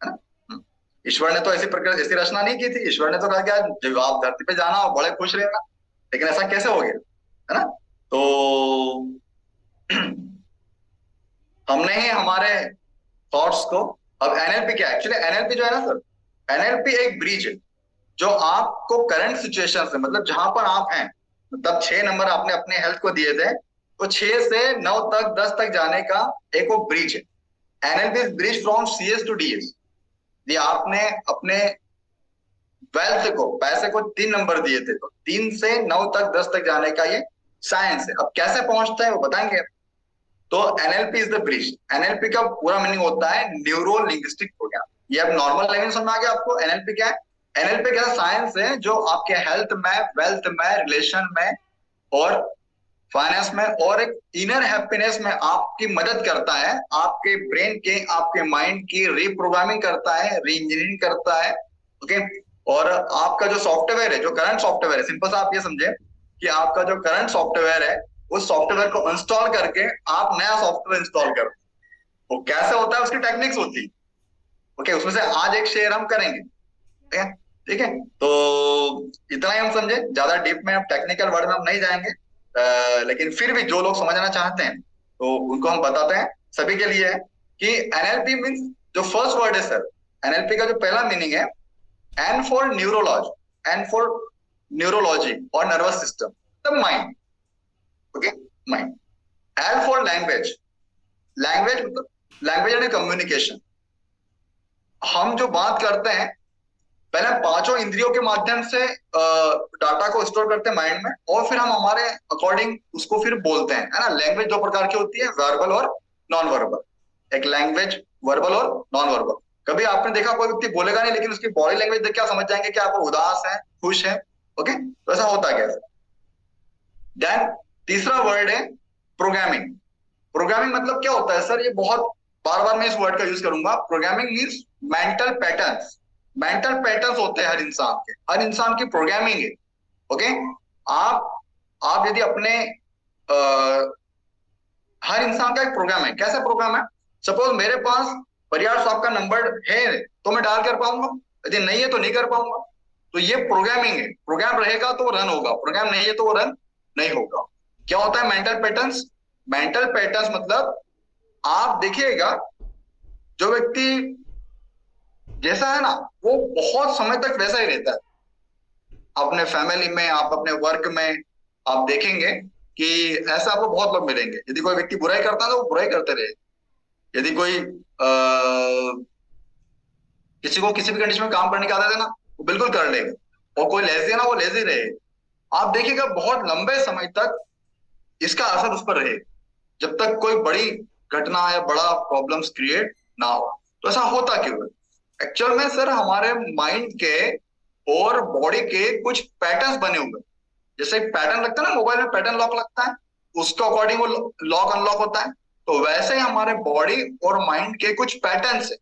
Speaker 2: है ना? ईश्वर ने तो ऐसी प्रकार ऐसी रचना नहीं की थी। ईश्वर ने तो कहा क्या, जब आप धरती पे जाना और बड़े खुश रहना, लेकिन ऐसा कैसे हो गया, है ना? तो हमने ही हमारे थॉट्स को, अब एनएलपी क्या है? एक्चुअली एनएलपी जो है ना सर, एनएलपी एक ब्रिज है जो आपको करंट सिचुएशन से, मतलब जहां पर आप हैं, मतलब 6 नंबर आपने अपने हेल्थ को दिए थे, तो 6 से 9 तक 10 तक जाने का एक वो ब्रिज है। NLP bridge from CS to DS. ये आपने अपने वेल्थ को, पैसे को 3 नंबर दिए थे, तो 3 से 9 तक 10 तक जाने का ये साइंस है। अब कैसे पहुंचता है वो बताएंगे। तो NLP is the bridge. NLP का पूरा मीनिंग होता है न्यूरो लिंग्विस्टिक प्रोग्राम। ये अब नॉर्मल लैंग्वेज समझ में आ गया आपको एनएलपी क्या है? एनएलपी क्या साइंस है जो आपके हेल्थ में, वेल्थ में, रिलेशन में और फाइनेंस में और एक इनर हैप्पीनेस में आपकी मदद करता है। आपके ब्रेन के, आपके माइंड की रीप्रोग्रामिंग करता है, री इंजीनियरिंग करता है। ओके, और आपका जो सॉफ्टवेयर है, जो करंट सॉफ्टवेयर है, सिंपल सा आप ये समझे कि आपका जो करंट सॉफ्टवेयर है, उस सॉफ्टवेयर को इंस्टॉल करके आप नया सॉफ्टवेयर इंस्टॉल करो। वो कैसे होता है, उसकी टेक्निक्स होती है। ओके, उसमें से आज एक शेयर हम करेंगे। ठीक है, ठीक है, तो इतना ही हम समझे, ज्यादा डीप में, अब टेक्निकल वर्ड में हम नहीं जाएंगे। लेकिन फिर भी जो लोग समझना चाहते हैं तो उनको हम बताते हैं, सभी के लिए है कि एनएलपी मींस, जो फर्स्ट वर्ड है सर, एनएलपी का जो पहला मीनिंग है, N for neurology, N for neurology और nervous system, the mind. Okay, mind. L for language, language मतलब लैंग्वेज यानी कम्युनिकेशन। हम जो बात करते हैं, पहले हम पांचों इंद्रियों के माध्यम से डाटा को स्टोर करते हैं माइंड में, और फिर हम हमारे अकॉर्डिंग उसको फिर बोलते हैं, है ना? लैंग्वेज दो प्रकार की होती है, वर्बल और नॉन वर्बल। एक लैंग्वेज वर्बल और नॉन वर्बल। कभी आपने देखा कोई व्यक्ति बोलेगा नहीं, लेकिन उसकी बॉडी लैंग्वेज देख के आप समझ जाएंगे कि आप उदास है, खुश है। ओके, तो ऐसा होता है क्या? देन तीसरा वर्ड है प्रोग्रामिंग। प्रोग्रामिंग मतलब क्या होता है सर? ये बहुत बार बार मैं इस वर्ड का यूज करूंगा। Programming means mental patterns. Mental patterns होते हैं हर इंसान के, हर इंसान की प्रोग्रामिंग है। ओके, आप यदि अपने हर इंसान का एक प्रोग्राम है। कैसा प्रोग्राम है? सपोज मेरे पास परिवार साहब का नंबर है तो मैं डायल कर पाऊंगा, यदि नहीं है तो नहीं कर पाऊंगा। तो ये प्रोग्रामिंग है। प्रोग्राम रहेगा तो वो रन होगा, प्रोग्राम नहीं है तो वो रन नहीं होगा। क्या होता है मेंटल पैटर्न्स? मेंटल पैटर्न्स मतलब आप देखिएगा, जो व्यक्ति जैसा है ना, वो बहुत समय तक वैसा ही रहता है। अपने फैमिली में, आप अपने वर्क में आप देखेंगे कि ऐसा आपको बहुत लोग मिलेंगे। यदि कोई व्यक्ति बुराई करता है तो वो बुराई करते रहे। यदि कोई किसी को किसी भी कंडीशन में काम करने की आदत है ना, वो बिल्कुल कर लेगा। और कोई लेजी है ना, वो लेजी रहे। आप देखिएगा बहुत लंबे समय तक इसका असर उस पर रहे, जब तक कोई बड़ी घटना या बड़ा प्रॉब्लम्स क्रिएट ना हो। तो ऐसा होता क्यों है? एक्चुअल में सर हमारे माइंड के और बॉडी के कुछ पैटर्न्स बने हुए हैं। जैसे एक पैटर्न लगता है ना, मोबाइल में पैटर्न लॉक लगता है, उसके अकॉर्डिंग वो लॉक अनलॉक होता है। तो वैसे ही हमारे बॉडी और माइंड के कुछ पैटर्न्स है,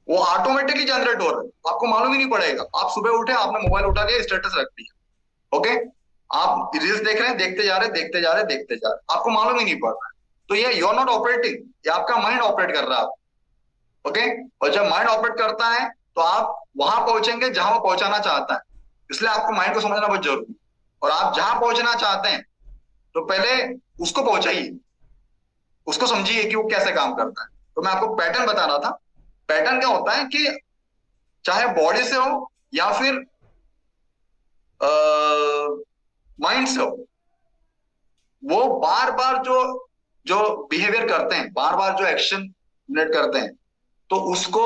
Speaker 2: वो ऑटोमेटिकली जनरेट हो रहे हैं, आपको मालूम ही नहीं पड़ेगा। आप सुबह उठे, आपने मोबाइल उठा लिया, स्टेटस रख दिया, ओके, आप रील्स देख रहे हैं, देखते जा रहे देखते जा रहे देखते जा रहे, आपको मालूम ही नहीं पड़ रहा है। तो ये यू आर नॉट ऑपरेटिंग, ये आपका माइंड ऑपरेट कर रहा है, ओके। और जब माइंड ऑपरेट करता है तो आप वहां पहुंचेंगे जहां वो पहुंचाना चाहता है। इसलिए आपको माइंड को समझना बहुत जरूरी है। और आप जहां पहुंचना चाहते हैं तो पहले उसको पहुंचाइए, उसको समझिए कि वो कैसे काम करता है। तो मैं आपको पैटर्न बता रहा था। पैटर्न क्या होता है कि चाहे बॉडी से हो या फिर माइंड से हो, वो बार बार जो जो बिहेवियर करते हैं, बार बार जो एक्शन करते हैं, तो उसको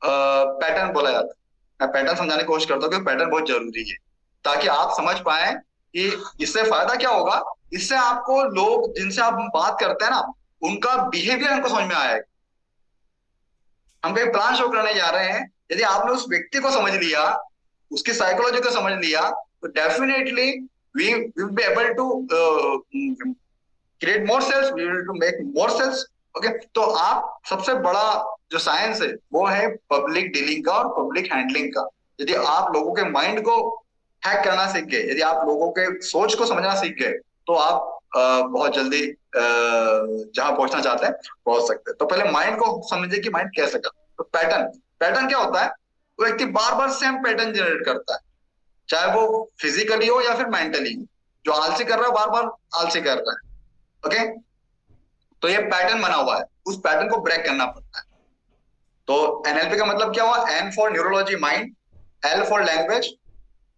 Speaker 2: पैटर्न बोला जाता है। मैं पैटर्न समझाने की कोशिश करता हूँ कि पैटर्न बहुत जरूरी है, ताकि आप समझ पाए कि इससे फायदा क्या होगा। इससे आपको लोग जिनसे आप बात करते हैं ना, उनका बिहेवियर हमको समझ में आएगा। हम कहीं प्लान शो करने जा रहे हैं, यदि आपने उस व्यक्ति को समझ लिया, उसकी साइकोलॉजी को समझ लिया, तो definitely we will be able to create more sales, we will to make more sales, okay. तो आप सबसे बड़ा जो साइंस है वो है पब्लिक डीलिंग का और पब्लिक हैंडलिंग का। यदि आप लोगों के माइंड को हैक करना सीख गए, यदि आप लोगों के सोच को समझना सीख गए, तो आप बहुत जल्दी जहां पहुंचना चाहते हैं पहुंच सकते हैं। तो पहले माइंड को समझिए कि माइंड कैसे करता है। तो पैटर्न, पैटर्न क्या होता है? वो व्यक्ति बार बार सेम पैटर्न जनरेट करता है, चाहे वो फिजिकली हो या फिर मेंटली। जो आलसी कर रहा है बार बार आलसी कर रहा है, ओके। तो ये पैटर्न बना हुआ है, उस पैटर्न को ब्रेक करना पड़ता है। तो एनएलपी का मतलब क्या हुआ? N for neurology mind, L for language.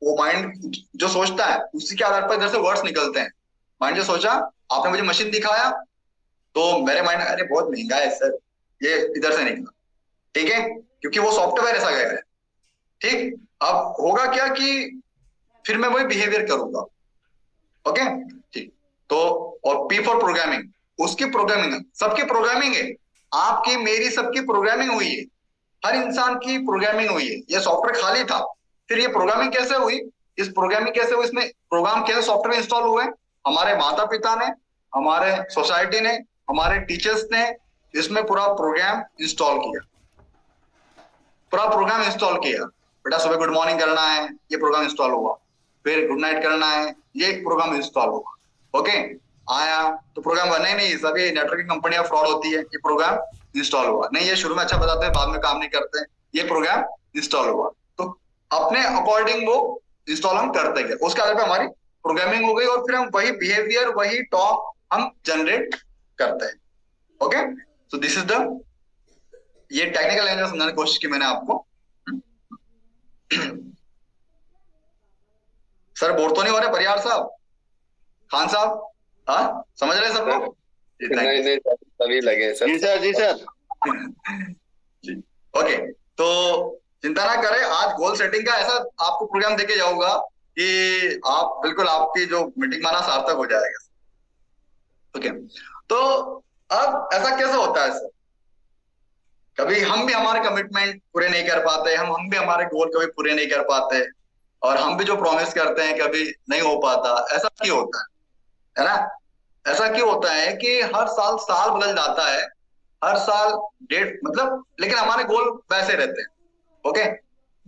Speaker 2: वो माइंड जो सोचता है उसी के आधार पर इधर से वर्ड्स निकलते हैं। माइंड जो सोचा, आपने मुझे मशीन दिखाया, तो मेरे माइंड में अरे बहुत महंगा है सर, ये इधर से निकला, ठीक है, क्योंकि वो सॉफ्टवेयर ऐसा गया है, ठीक। अब होगा क्या कि फिर मैं वही बिहेवियर करूंगा, ओके, ठीक। तो और पी फॉर प्रोग्रामिंग, उसकी प्रोग्रामिंग, सबकी प्रोग्रामिंग है, आपकी मेरी सबकी प्रोग्रामिंग हुई है, हर इंसान की प्रोग्रामिंग हुई है। ये सॉफ्टवेयर खाली था, फिर ये प्रोग्रामिंग कैसे हुई? इस प्रोग्रामिंग कैसे हुई, इसमें प्रोग्राम कैसे सॉफ्टवेयर इंस्टॉल हुए? हमारे माता पिता ने, हमारे सोसाइटी ने, हमारे टीचर्स ने इसमें पूरा प्रोग्राम इंस्टॉल किया, पूरा प्रोग्राम इंस्टॉल किया। बेटा सुबह गुड मॉर्निंग करना है, ये प्रोग्राम इंस्टॉल हुआ। फिर गुड नाइट करना है, ये प्रोग्राम इंस्टॉल हुआ, ओके। आया तो प्रोग्राम बने ही नहीं, सभी नेटवर्किंग कंपनियां फ्रॉड होती है, ये प्रोग्राम इंस्टॉल हुआ नहीं, ये शुरू में अच्छा बताते हैं बाद में काम नहीं करते हैं, ये प्रोग्राम इंस्टॉल हुआ। तो अपने अकॉर्डिंग वो इंस्टॉल हम करते गए, उसके आधार पर हमारी प्रोग्रामिंग हो गई, और फिर हम वही बिहेवियर, वही टॉक हम जनरेट करते हैं, okay. So this is the, ये टेक्निकल लैंग्वेज समझाने की कोशिश की मैंने आपको। सर बोर तो नहीं हो रहे परियार साहब, खान साहब? हाँ, समझ रहे सब लोग?
Speaker 1: नहीं नहीं सर, सभी लगे सर।
Speaker 3: जी सर, जी सर।
Speaker 2: जी, ओके। तो चिंता ना करें, आज गोल सेटिंग का ऐसा आपको प्रोग्राम देके जाऊंगा कि आप बिल्कुल, आपकी जो मीटिंग माना सार्थक हो जाएगा, ओके। तो अब ऐसा कैसे होता है सर? कभी हम भी हमारे कमिटमेंट पूरे नहीं कर पाते, हम भी हमारे गोल कभी पूरे नहीं कर पाते, और हम भी जो प्रॉमिस करते हैं कभी नहीं हो पाता। ऐसा क्यों होता है ना? ऐसा क्यों होता है कि हर साल साल बदल जाता है, हर साल डेट, मतलब, लेकिन हमारे गोल वैसे रहते हैं, ओके।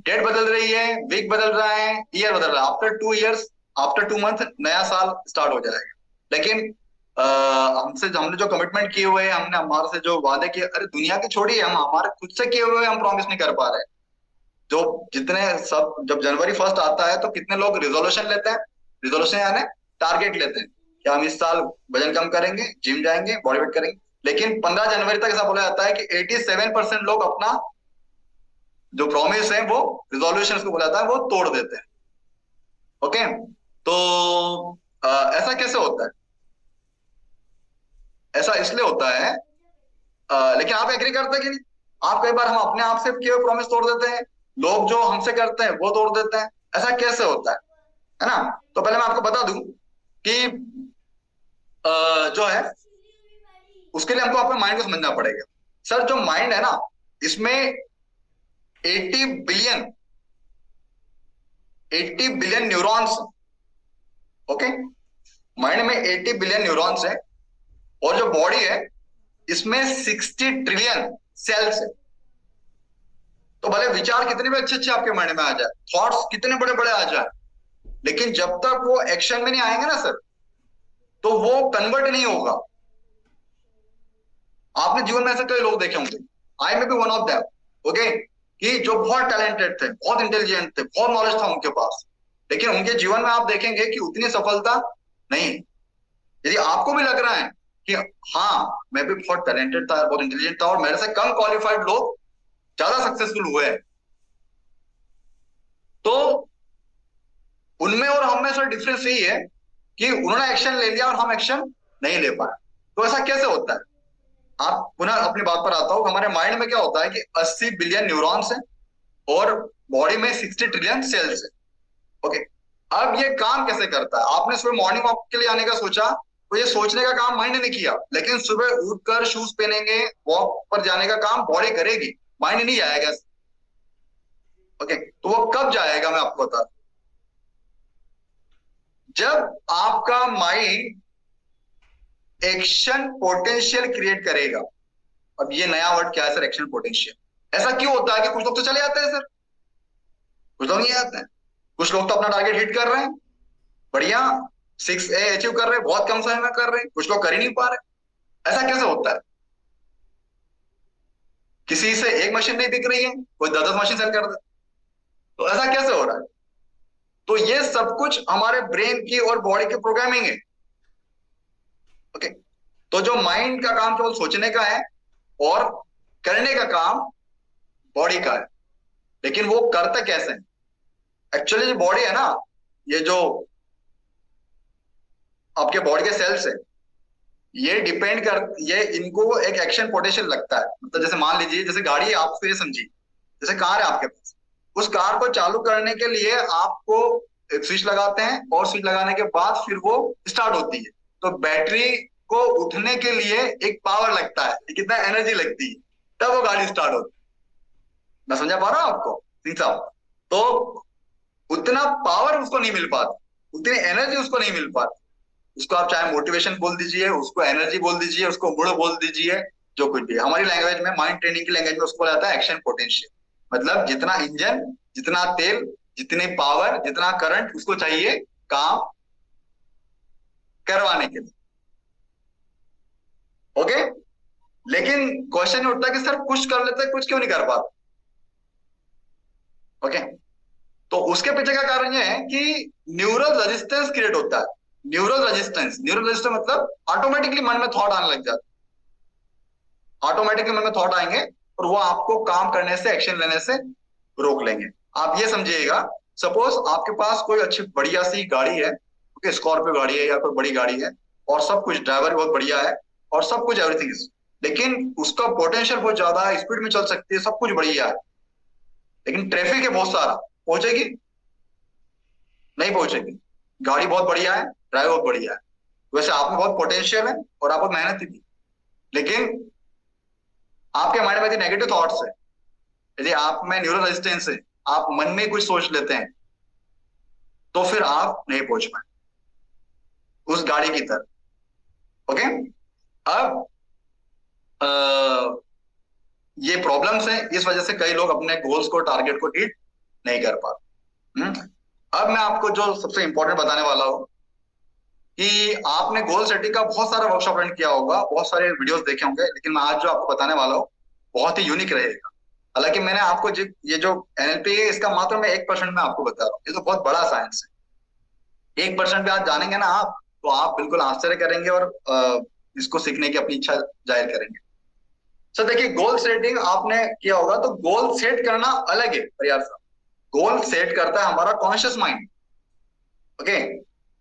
Speaker 2: डेट बदल रही है, वीक बदल रहा है, ईयर बदल रहा है, आफ्टर 2 ईयर्स, आफ्टर 2 मंथ नया साल स्टार्ट हो जाएगा। लेकिन हमने जो कमिटमेंट किए हुए हैं, हमने हमारे से जो वादे किए, अरे दुनिया की छोड़िए, हम हमारे खुद से किए हुए हम प्रॉमिस नहीं कर पा रहे। जो जितने सब, जब जनवरी 1 आता है तो कितने लोग रिजोल्यूशन लेते हैं, रिजोल्यूशन यानी टारगेट लेते हैं कि हम इस साल वजन कम करेंगे, जिम जाएंगे, बॉडी वेट करेंगे। लेकिन 15 जनवरी तक ऐसा बोला जाता है कि 87% लोग अपना जो प्रॉमिस है, वो रिजोल्यूशन को बोला जाता है, वो तोड़ देते हैं, ओके। तो ऐसा कैसे होता है? ऐसा इसलिए होता है, लेकिन आप एग्री करते हैं कि नहीं? आप कई बार, हम अपने आप से किए हुए प्रॉमिस तोड़ देते हैं, लोग जो हमसे करते हैं वो तोड़ देते हैं। ऐसा कैसे होता है ना? तो पहले मैं आपको बता दूं कि जो है, उसके लिए हमको अपने माइंड को समझना पड़ेगा। सर जो माइंड है ना, इसमें 80 billion 80 billion neurons. Okay, mind में 80 बिलियन न्यूरॉन्स है, और जो बॉडी है इसमें 60 ट्रिलियन सेल्स है। तो भले विचार कितने भी अच्छे अच्छे आपके माइंड में आ जाए, थॉट्स कितने बड़े बड़े आ जाए, लेकिन जब तक वो एक्शन में नहीं आएंगे ना सर, तो वो कन्वर्ट नहीं होगा। आपने जीवन में ऐसे कई लोग देखे होंगे, I may be one of them, okay, कि जो बहुत टैलेंटेड थे, बहुत इंटेलिजेंट थे, बहुत नॉलेज था उनके पास, लेकिन उनके जीवन में आप देखेंगे कि उतनी सफलता नहीं। यदि आपको भी लग रहा है कि हाँ मैं भी बहुत टैलेंटेड था, बहुत इंटेलिजेंट था, और मेरे से कम क्वालिफाइड लोग ज्यादा सक्सेसफुल हुए हैं, तो उनमें और हम में सर डिफरेंस यही है कि उन्होंने एक्शन ले लिया और हम एक्शन नहीं ले पाए। तो ऐसा कैसे होता है? आप पुनः अपनी बात पर आता हूं, हमारे माइंड में क्या होता है कि 80 बिलियन न्यूरॉन्स हैं और बॉडी में 60 ट्रिलियन सेल्स है। ओके, अब ये काम कैसे करता है? आपने सुबह मॉर्निंग वॉक के लिए आने का सोचा, तो ये सोचने का काम माइंड ने किया, लेकिन सुबह उठकर शूज पहनेंगे, वॉक पर जाने का काम बॉडी करेगी, माइंड नहीं जाएगा। ओके, तो वो कब जाएगा मैं आपको बता, जब आपका माइंड एक्शन पोटेंशियल क्रिएट करेगा। अब ये नया वर्ड क्या है सर, एक्शन पोटेंशियल। ऐसा क्यों होता है कि कुछ लोग तो चले जाते हैं सर, कुछ लोग नहीं आते हैं, कुछ लोग तो अपना टारगेट हिट कर रहे हैं, बढ़िया 6A अचीव कर रहे हैं, बहुत कम समय में कर रहे हैं, कुछ लोग कर ही नहीं पा रहे। ऐसा कैसे होता है? किसी से एक मशीन नहीं बिक रही है, कोई 10-10 मशीन सेल कर दे, तो ऐसा कैसे हो रहा है? तो ये सब कुछ हमारे ब्रेन की और बॉडी की प्रोग्रामिंग है। ओके, तो जो माइंड का काम केवल सोचने का है और करने का काम बॉडी का है, लेकिन वो करता कैसे है? एक्चुअली जो बॉडी है ना, ये जो आपके बॉडी के सेल्स है, ये डिपेंड कर, ये इनको एक एक्शन पोटेंशियल लगता है। मतलब जैसे मान लीजिए, जैसे गाड़ी है, आप उसको ये समझिए जैसे कार है आपके पास, उस कार को चालू करने के लिए आपको एक स्विच लगाते हैं, और स्विच लगाने के बाद फिर वो स्टार्ट होती है। तो बैटरी को उठने के लिए एक पावर लगता है, कितना एनर्जी लगती है, तब वो गाड़ी स्टार्ट होती है। मैं समझा पा रहा हूँ आपको सिंह साहब? तो उतना पावर उसको नहीं मिल पाता, उतनी एनर्जी उसको नहीं मिल पाती। उसको आप चाहे मोटिवेशन बोल दीजिए, उसको एनर्जी बोल दीजिए, उसको गुण बोल दीजिए, जो कुछ भी। हमारी लैंग्वेज में, माइंड ट्रेनिंग की लैंग्वेज में उसको बोला जाता है एक्शन पोटेंशियल। मतलब जितना इंजन, जितना तेल, जितनी पावर, जितना करंट उसको चाहिए काम करवाने के लिए। ओके, लेकिन क्वेश्चन उठता है कि सर कुछ कर लेते हैं, कुछ क्यों नहीं कर पाते? ओके, तो उसके पीछे का कारण यह है कि न्यूरल रेजिस्टेंस क्रिएट होता है। न्यूरल रेजिस्टेंस, न्यूरल रेजिस्टेंस मतलब ऑटोमेटिकली मन में थॉट आने लग जाता है, ऑटोमेटिकली मन में थॉट आएंगे और वो आपको काम करने से, एक्शन लेने से रोक लेंगे। आप ये समझिएगा, सपोज आपके पास कोई अच्छी बढ़िया सी गाड़ी है, ओके, स्कॉर्पियो गाड़ी है या कोई बड़ी गाड़ी है, और सब कुछ, ड्राइवर बहुत बढ़िया है और सब कुछ एवरीथिंग इज, लेकिन उसका पोटेंशियल बहुत ज्यादा है, स्पीड में चल सकती है, सब कुछ बढ़िया है, लेकिन ट्रैफिक है बहुत सारा, पहुंचेगी? नहीं पहुंचेगी। गाड़ी बहुत बढ़िया है, ड्राइवर बहुत बढ़िया है, वैसे आप में बहुत पोटेंशियल है और आप बहुत मेहनती भी, लेकिन आपके माइंड में यदि नेगेटिव थॉट्स है, यदि आप में न्यूरल रेजिस्टेंस है, आप मन में कुछ सोच लेते हैं, तो फिर आप नहीं पहुंच पाए उस गाड़ी की तरफ। ओके, अब ये प्रॉब्लम्स हैं, इस वजह से कई लोग अपने गोल्स को, टारगेट को हिट नहीं कर पाते। अब मैं आपको जो सबसे इंपॉर्टेंट बताने वाला हूं, कि आपने गोल सेटिंग का बहुत सारा वर्कशॉप अटेंड किया होगा, बहुत सारे वीडियोस देखे होंगे, लेकिन मैं आज जो आपको बताने वाला हूँ बहुत ही यूनिक रहेगा। हालांकि मैंने आपको ये जो एनएलपी है, इसका मात्र मैं 1% में आपको बता रहा हूँ, ये तो बहुत बड़ा साइंस है। 1% पे आज जानेंगे ना आप, तो आप बिल्कुल आश्चर्य करेंगे और इसको सीखने की अपनी इच्छा जाहिर करेंगे। सर देखिए, गोल सेटिंग आपने किया होगा, तो गोल सेट करना अलग है परियार साहब। गोल सेट करता है हमारा conscious mind. Okay,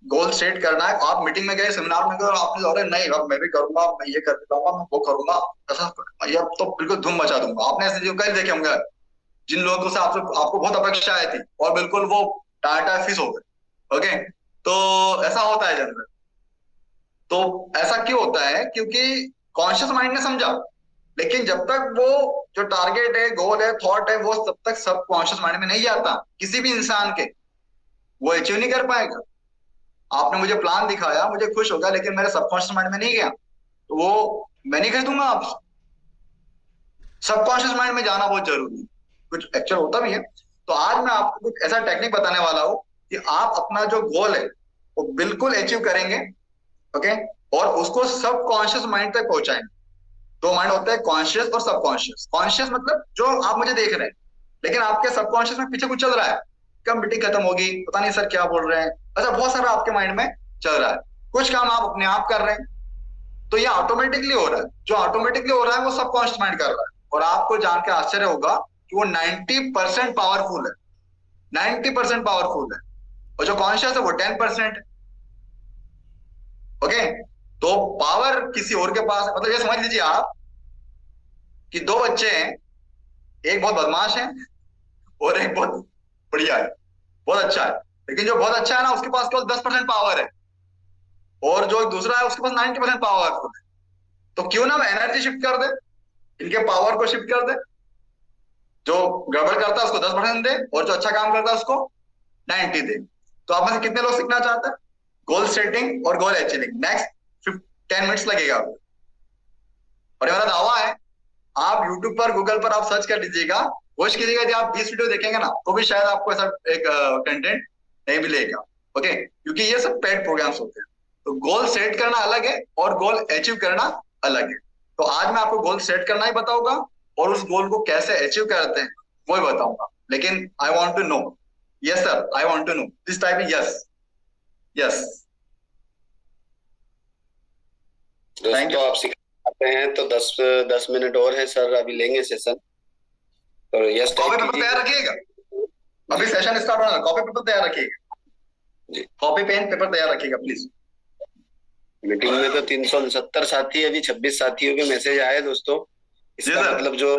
Speaker 2: goal set करना है। आप मीटिंग में गए, सेमिनार में गए, और आपने अरे नहीं अब मैं भी करूंगा, मैं ये कर पाऊंगा, मैं वो करूंगा, ऐसा ये तो बिल्कुल धूम मचा दूंगा। आपने ऐसे जो कई देखे होंगे, जिन लोगों से आपको बहुत अपेक्षा आई थी और बिल्कुल वो टाटा फिश हो गए। ओके, तो ऐसा होता है जनरल। तो ऐसा क्यों होता है? क्योंकि कॉन्शियस माइंड ने समझा, लेकिन जब तक वो जो टारगेट है, गोल है, थॉट है, वो तब तक सब कॉन्शियस माइंड में नहीं जाता किसी भी इंसान के। वो अचीव नहीं कर पाएगा। आपने मुझे प्लान दिखाया, मुझे खुश हो गया, लेकिन मेरे सबकॉन्शियस माइंड में नहीं गया, तो वो मैं नहीं खरीदूंगा आपसे। सबकॉन्शियस माइंड में जाना बहुत जरूरी है, कुछ एक्चुअल होता भी है। तो आज मैं आपको कुछ ऐसा टेक्निक बताने वाला हूं कि आप अपना जो गोल है वो बिल्कुल अचीव करेंगे। ओके, और उसको सबकॉन्शियस माइंड तक पहुंचाएंगे। दो माइंड होते हैं, कॉन्शियस और सबकॉन्शियस। कॉन्शियस मतलब जो आप मुझे देख रहे हैं, लेकिन आपके सबकॉन्शियस में पीछे कुछ चल रहा है, कब मीटिंग खत्म होगी, पता नहीं सर क्या बोल रहे हैं, अच्छा बहुत सारा आपके माइंड में चल रहा है। कुछ काम आप अपने आप कर रहे हैं, तो ये ऑटोमेटिकली हो रहा है। जो ऑटोमेटिकली हो रहा है वो सबकॉन्शियस माइंड कर रहा है। और आपको जान के आश्चर्य होगा कि वो 90% पावरफुल है, 90% पावरफुल है, और जो कॉन्शियस है वो 10%। ओके, तो पावर किसी और के पास है। मतलब ये समझ लीजिए आप कि दो बच्चे हैं, एक बहुत बदमाश है और एक बहुत बढ़िया है, बहुत अच्छा है। लेकिन जो बहुत अच्छा है ना, उसके पास केवल 10% पावर है, और जो दूसरा है उसके पास 90% पावरफुल है। तो क्यों ना एनर्जी शिफ्ट कर दे, इनके पावर को शिफ्ट कर दे। जो गड़बड़ करता है उसको 10% दे, और जो अच्छा काम करता है उसको 90 दे। तो आप में से कितने लोग सीखना चाहते हैं गोल सेटिंग और गोल अचीविंग? नेक्स्ट 10 मिनट्स लगेगा। और ये मेरा दावा है, आप यूट्यूब पर, गूगल पर आप सर्च कर लीजिएगा, कोशिश कीजिएगा, यदि आप 20 वीडियो देखेंगे ना, तो भी शायद आपको ऐसा एक कंटेंट नहीं मिलेगा। ओके, क्योंकि ये सब पेड प्रोग्राम्स होते हैं। तो गोल सेट करना अलग है और गोल अचीव करना अलग है। तो आज मैं आपको गोल सेट करना ही बताऊंगा, और उस गोल को कैसे अचीव करते हैं वो ही बताऊंगा। लेकिन I want to know, yes sir, I want to know, this type yes, yes, thank you.
Speaker 1: दोस्तों आप सिखाते हैं तो 10 मिनट और है सर, अभी लेंगे सेशन, तो यस
Speaker 2: कॉपी
Speaker 1: टाइप
Speaker 2: पेपर तैयार
Speaker 1: कीजिए।
Speaker 2: रखिएगा, अभी
Speaker 1: जी
Speaker 2: सेशन स्टार्ट होना है, कॉपी पेपर तैयार रखिएगा,
Speaker 1: जी।
Speaker 2: कॉपी पेन पेपर तैयार रखिएगा प्लीज।
Speaker 1: मीटिंग में तो 369 साथी, अभी 26 साथियों के मैसेज आए दोस्तों।
Speaker 2: जी
Speaker 1: इसका
Speaker 2: सर।
Speaker 1: मतलब जो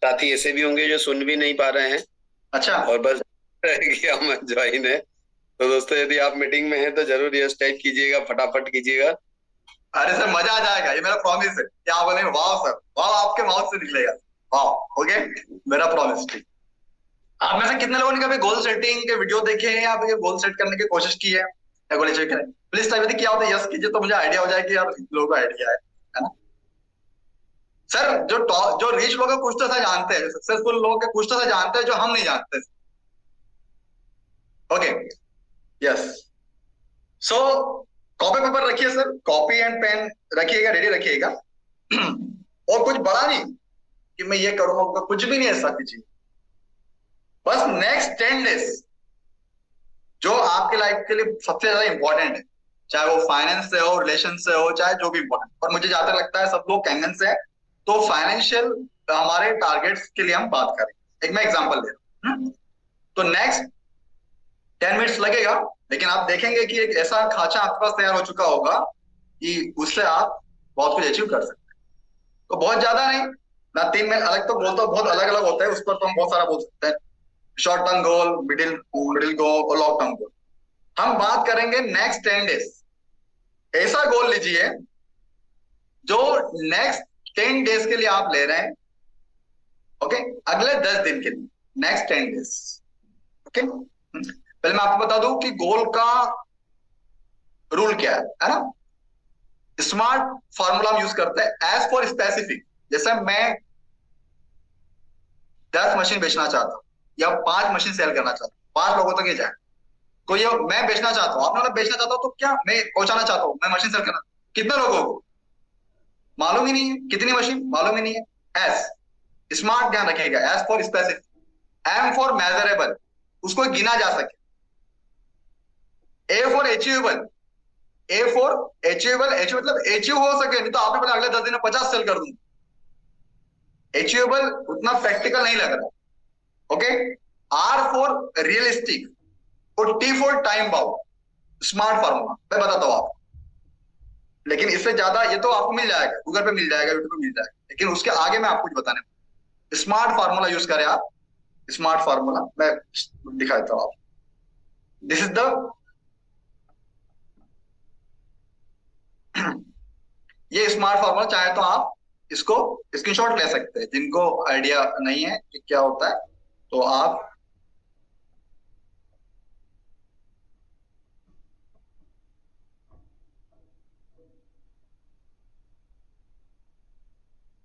Speaker 1: साथी ऐसे भी होंगे जो सुन भी नहीं पा रहे हैं,
Speaker 2: अच्छा,
Speaker 1: और बस कि हम ज्वाइन है। तो दोस्तों यदि आप मीटिंग में हैं तो जरूर यस टाइप कीजिएगा, फटाफट कीजिएगा।
Speaker 2: अरे सर मजा आ जाएगा, ये मेरा प्रॉमिस है। क्या बोलेंगे, वाह सर, वाह आपके माउथ से निकलेगा, वाह। ओके, मेरा प्रॉमिस, ठीक। आप में से कितने लोगों ने कभी गोल सेटिंग के वीडियो देखे हैं, या फिर गोल सेट करने की कोशिश की है, या गोल अचीव करें? प्लीज टाइप क्या होता है यस कीजिए, तो मुझे आइडिया हो जाए कि यार इन लोगों को आइडिया है ना। सर जो जो रिच लोग हैं कुछ तो ऐसा जानते हैं, सक्सेसफुल लोग हैं कुछ तो ऐसा जानते हैं जो हम नहीं जानते। Okay, yes. सो कॉपी पेपर रखिए सर, कॉपी एंड पेन रखिएगा, रेडी रखिएगा। और कुछ बड़ा नहीं कि मैं ये करूंगा, कुछ भी नहीं ऐसा कीजिए। बस नेक्स्ट 10 डेज जो आपके लाइफ के लिए सबसे ज्यादा इंपॉर्टेंट है, चाहे वो फाइनेंस से हो, रिलेशन से हो, चाहे जो भी इंपॉर्टेंट। और मुझे जहां तक लगता है सब लोग कैंगन से है, तो फाइनेंशियल हमारे टारगेट्स के लिए हम बात करें। एक मैं एग्जांपल दे रहा हूं। तो नेक्स्ट 10 मिनट्स लगेगा, लेकिन आप देखेंगे कि एक ऐसा खांचा आपके पास तैयार हो चुका होगा कि उससे आप बहुत कुछ अचीव कर सकते हैं। तो बहुत ज्यादा नहीं, मैं 3 मिनट अलग तो बोलता हूँ, बहुत अलग अलग होता है, उस पर तो हम बहुत सारा बोल सकते हैं। Short term goal, middle middle goal और लॉन्ग टर्म गोल। हम बात करेंगे नेक्स्ट 10 डेज। ऐसा गोल लीजिए जो नेक्स्ट 10 डेज के लिए आप ले रहे हैं। ओके, अगले 10 दिन के लिए, नेक्स्ट 10 डेज। ओके, पहले मैं आपको बता दूं कि गोल का रूल क्या है ना। स्मार्ट फार्मूला हम यूज करते हैं, एज फॉर स्पेसिफिक। जैसे मैं 10 मशीन बेचना चाहता हूँ, या 5 मशीन सेल करना चाहता हूँ, 5 लोगों तक ये जाए। तो ये मैं बेचना चाहता हूँ, आपने बेचना चाहता हूँ, तो क्या मैं पहुंचाना चाहता हूँ, मैं मशीन सेल करना, कितने लोगों को मालूम ही नहीं है, कितनी मशीन मालूम ही नहीं है। एस स्मार्ट ध्यान रखिएगा, S for specific, M for measurable, उसको गिना जा सके। A for achievable, A for achievable, achieve मतलब अचीव हो सके, नहीं तो आपने बोला अगले 10 दिन में 50 सेल कर दूंगा। अचीवेबल उतना प्रैक्टिकल नहीं लग रहा। ओके, आर फॉर रियलिस्टिक और T for time bound. Smart formula मैं बताता हूं आपको, लेकिन इससे ज्यादा ये तो आपको मिल जाएगा, गूगल पे मिल जाएगा, यूट्यूब पे मिल जाएगा, लेकिन उसके आगे मैं आपको कुछ बताने, स्मार्ट फार्मूला यूज करें आप। स्मार्ट फार्मूला मैं दिखाता हूं आपको। दिस इज द ये स्मार्ट फार्मूला, चाहे तो आप इसको स्क्रीनशॉट ले सकते हैं, जिनको आइडिया नहीं है कि क्या होता है, तो आप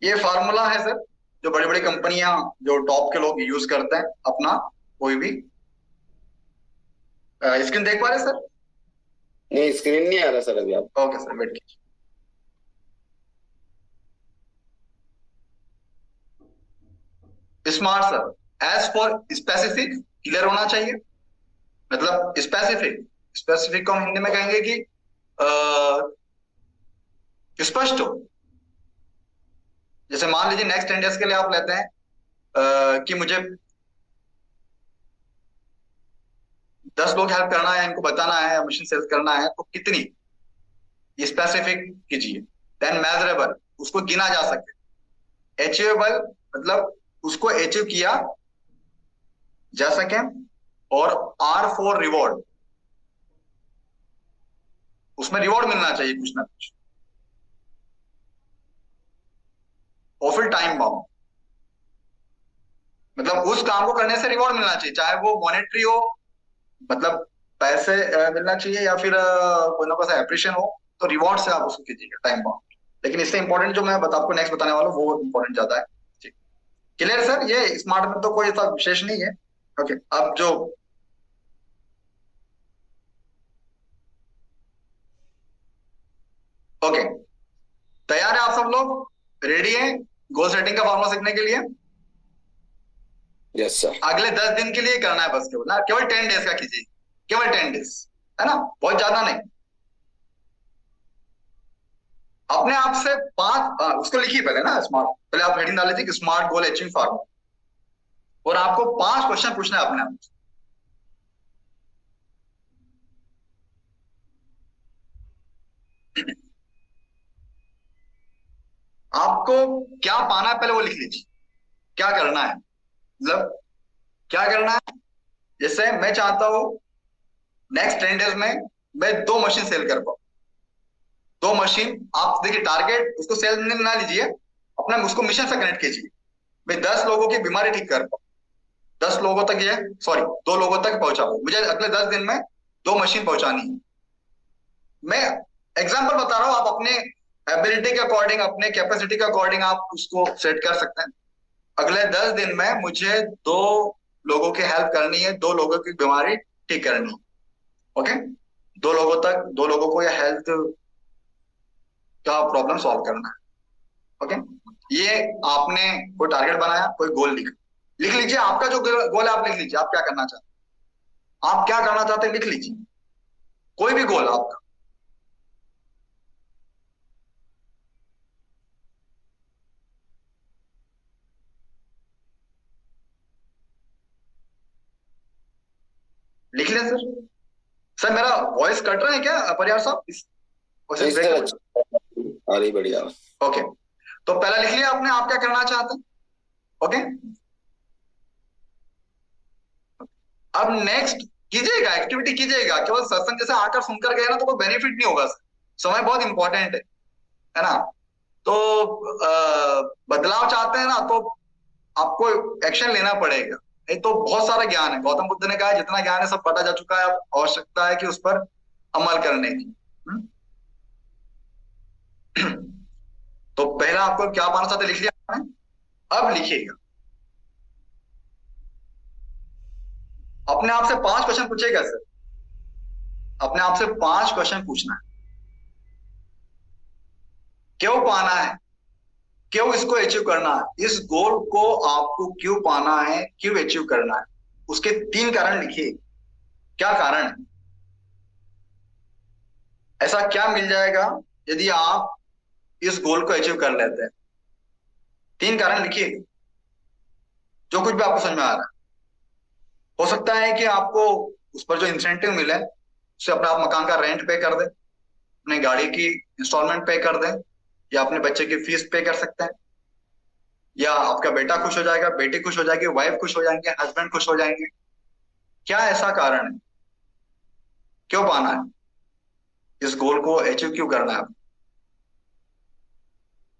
Speaker 2: ये फार्मूला है सर, जो बड़ी बड़ी कंपनियां, जो टॉप के लोग यूज करते हैं अपना, कोई भी। स्क्रीन देख पा रहे सर?
Speaker 1: नहीं, स्क्रीन नहीं आ रहा सर अभी आप।
Speaker 2: ओके सर, वेट कीजिए। Smart sir, S for specific, clear होना चाहिए। मतलब स्पेसिफिक, स्पेसिफिक को हम हिंदी में कहेंगे कि स्पष्ट हो। जैसे मान लीजिए नेक्स्ट 10 डेज के लिए आप लेते हैं कि मुझे 10 लोग हेल्प करना है, इनको बताना है या मशीन सेल्स करना है, तो कितनी, स्पेसिफिक कीजिए। देन मेजरेबल, उसको गिना जा सके। अचीवेबल, मतलब उसको अचीव किया जा सके। और आर फॉर रिवॉर्ड, उसमें रिवॉर्ड मिलना चाहिए कुछ ना कुछ। और फिर टाइम बाउंड, मतलब उस काम को करने से रिवॉर्ड मिलना चाहिए, चाहे वो मॉनेटरी हो, मतलब पैसे मिलना चाहिए, या फिर कोई ना कोई एप्रिशिएशन हो, तो रिवॉर्ड से आप उसको कीजिएगा, टाइम बाउंड। लेकिन इससे इंपॉर्टेंट जो मैं आपको नेक्स्ट बताने वाला हूँ वो इंपॉर्टेंट ज्यादा है। ठीक, क्लियर सर? ये स्मार्ट में तो कोई ऐसा विशेष नहीं है। ओके, अब जो ओके, तैयार है आप सब लोग? रेडी हैं गोल सेटिंग का फॉर्मूला सीखने के लिए?
Speaker 1: Yes sir.
Speaker 2: अगले 10 दिन के लिए करना है बस, केवल ना, केवल 10 डेज का कीजिए, केवल 10 डेज, है ना, बहुत ज्यादा नहीं। अपने आप से पांच उसको लिखिए पहले ना, स्मार्ट, पहले आप हेडिंग डाल लीजिए कि स्मार्ट गोल अचीविंग फार्मूला, और आपको 5 क्वेश्चन पूछना है अपने आप से। आपको क्या पाना है पहले वो लिख लीजिए, क्या करना है, मतलब क्या करना है। जैसे मैं चाहता हूं नेक्स्ट 10 डेज में मैं 2 मशीन सेल कर पाऊं। 2 मशीन, आप देखिए टारगेट उसको सेल में ना लीजिए, अपना उसको मिशन से कनेक्ट कीजिए। मैं 10 लोगों की बीमारी ठीक कर पाऊं, 10 लोगों तक, ये सॉरी 2 लोगों तक पहुंचा पाऊं, मुझे अगले 10 दिन में 2 मशीन पहुंचानी है। मैं एग्जाम्पल बता रहा हूं, आप अपने एबिलिटी के अकॉर्डिंग, अपने कैपेसिटी के अकॉर्डिंग आप उसको सेट कर सकते हैं। अगले 10 दिन में मुझे 2 लोगों की हेल्प करनी है, 2 लोगों की बीमारी ठीक करनी है। ओके, 2 लोगों को यह हेल्थ का प्रॉब्लम सॉल्व करना है। ओके, ये आपने कोई टारगेट बनाया, कोई गोल लिख लिख लीजिए। आपका जो गोल है आप लिख लीजिए, आप क्या करना चाहते हैं, आप क्या करना चाहते हैं लिख लीजिए, कोई भी गोल आपका। लिख लें सर। सर मेरा वॉइस कट रहा है क्या परियार साहब? वैसे
Speaker 1: नहीं
Speaker 2: ब्रेक
Speaker 1: सर,
Speaker 2: हो रहा
Speaker 1: अच्छा आ रही, बढ़िया।
Speaker 2: है। ओके, तो पहला लिख लिया आपने, आप क्या करना चाहते हैं। ओके, अब नेक्स्ट कीजिएगा, एक्टिविटी कीजिएगा, केवल सत्संग जैसे आकर सुनकर गए ना तो कोई बेनिफिट नहीं होगा सर। समय बहुत इंपॉर्टेंट है ना। तो बदलाव चाहते हैं ना, तो आपको एक्शन लेना पड़ेगा, नहीं तो बहुत सारा ज्ञान है, गौतम बुद्ध ने कहा है, जितना ज्ञान है सब पता जा चुका है, अब आवश्यकता है कि उस पर अमल करने की। तो पहला आपको क्या पाना चाहते लिख लिया आपने, अब लिखिएगा। अपने आप से 5 क्वेश्चन पूछेगा सर, अपने आप से 5 क्वेश्चन पूछना है। क्यों पाना है, क्यों इसको अचीव करना है, इस गोल को आपको क्यों पाना है, क्यों अचीव करना है, उसके 3 कारण लिखिए। क्या कारण है, ऐसा क्या मिल जाएगा यदि आप इस गोल को अचीव कर लेते हैं। 3 कारण लिखिए, जो कुछ भी आपको समझ में आ रहा है। हो सकता है कि आपको उस पर जो इंसेंटिव मिले उससे अपना आप मकान का रेंट पे कर दें, अपनी गाड़ी की इंस्टॉलमेंट पे कर दें, या अपने बच्चे की फीस पे कर सकते हैं, या आपका बेटा खुश हो जाएगा, बेटी खुश हो जाएगी, वाइफ खुश हो जाएंगे, हस्बैंड खुश हो जाएंगे। क्या ऐसा कारण है, क्यों पाना है, इस गोल को अचीव क्यों करना है।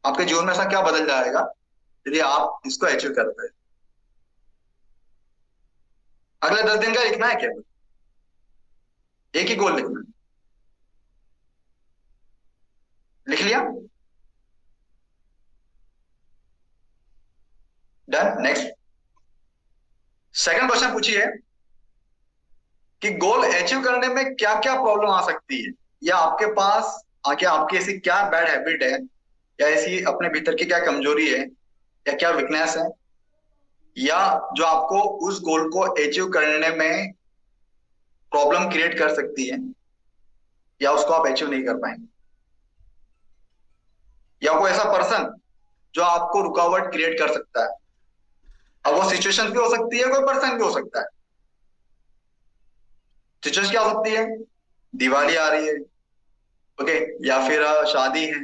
Speaker 2: आपके जीवन में ऐसा क्या बदल जाएगा यदि आप इसको अचीव करते हैं। अगले 10 दिन का लिखना है केवल, एक ही गोल लिखना है। लिख लिया? डन। नेक्स्ट सेकंड क्वेश्चन पूछिए कि गोल अचीव करने में क्या क्या प्रॉब्लम आ सकती है, या आपके पास आके आपकी ऐसी क्या बैड हैबिट है, या ऐसी अपने भीतर की क्या कमजोरी है, या क्या वीकनेस है, या जो आपको उस गोल को अचीव करने में प्रॉब्लम क्रिएट कर सकती है, या उसको आप अचीव नहीं कर पाएंगे, या कोई ऐसा पर्सन जो आपको रुकावट क्रिएट कर सकता है। अब वो सिचुएशन भी हो सकती है, कोई पर्सन भी हो सकता है। सिचुएशन क्या हो सकती है, दिवाली आ रही है, ओके, या फिर शादी है,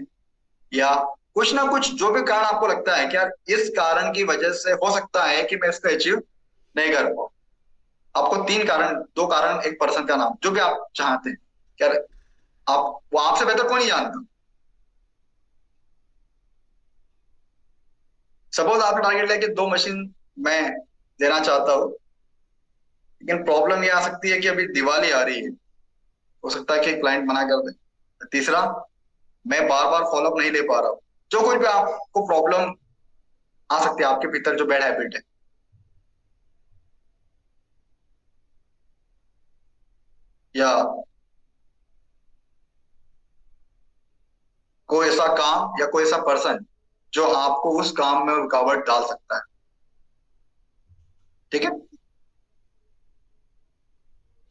Speaker 2: या कुछ ना कुछ जो भी कारण आपको लगता है कि यार इस कारण की वजह से हो सकता है कि मैं इसको अचीव नहीं कर पाऊं। आपको तीन कारण, दो कारण, एक पर्सन का नाम, जो भी आप चाहते हैं, यार आप, वो आपसे बेहतर कोई नहीं जानता। सपोज आपका टारगेट है कि 2 मशीन मैं देना चाहता हूं, लेकिन प्रॉब्लम ये आ सकती है कि अभी दिवाली आ रही है, हो सकता है कि क्लाइंट मना कर दे। तीसरा, मैं बार बार फॉलोअप नहीं ले पा रहा हूं। जो कुछ भी आपको प्रॉब्लम आ सकती है आपके भीतर, जो बैड हैबिट है, या कोई ऐसा काम या कोई ऐसा पर्सन जो आपको उस काम में रुकावट डाल सकता है। ठीक है,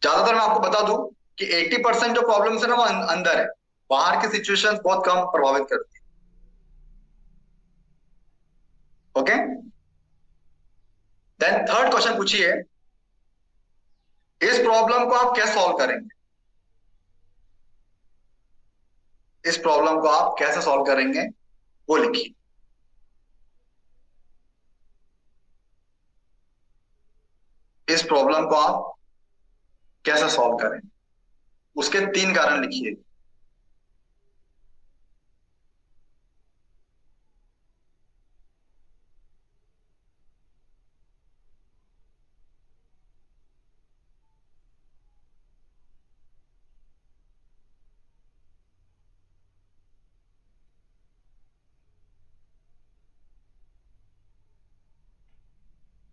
Speaker 2: ज्यादातर मैं आपको बता दूं कि 80% जो प्रॉब्लम्स है ना वो अंदर है, बाहर की सिचुएशंस बहुत कम प्रभावित करती है। ओके, देन थर्ड क्वेश्चन पूछिए, इस प्रॉब्लम को आप कैसे सॉल्व करेंगे। इस प्रॉब्लम को आप कैसे सॉल्व करेंगे वो लिखिए। इस प्रॉब्लम को आप कैसे सॉल्व करेंगे, उसके 3 कारण लिखिए।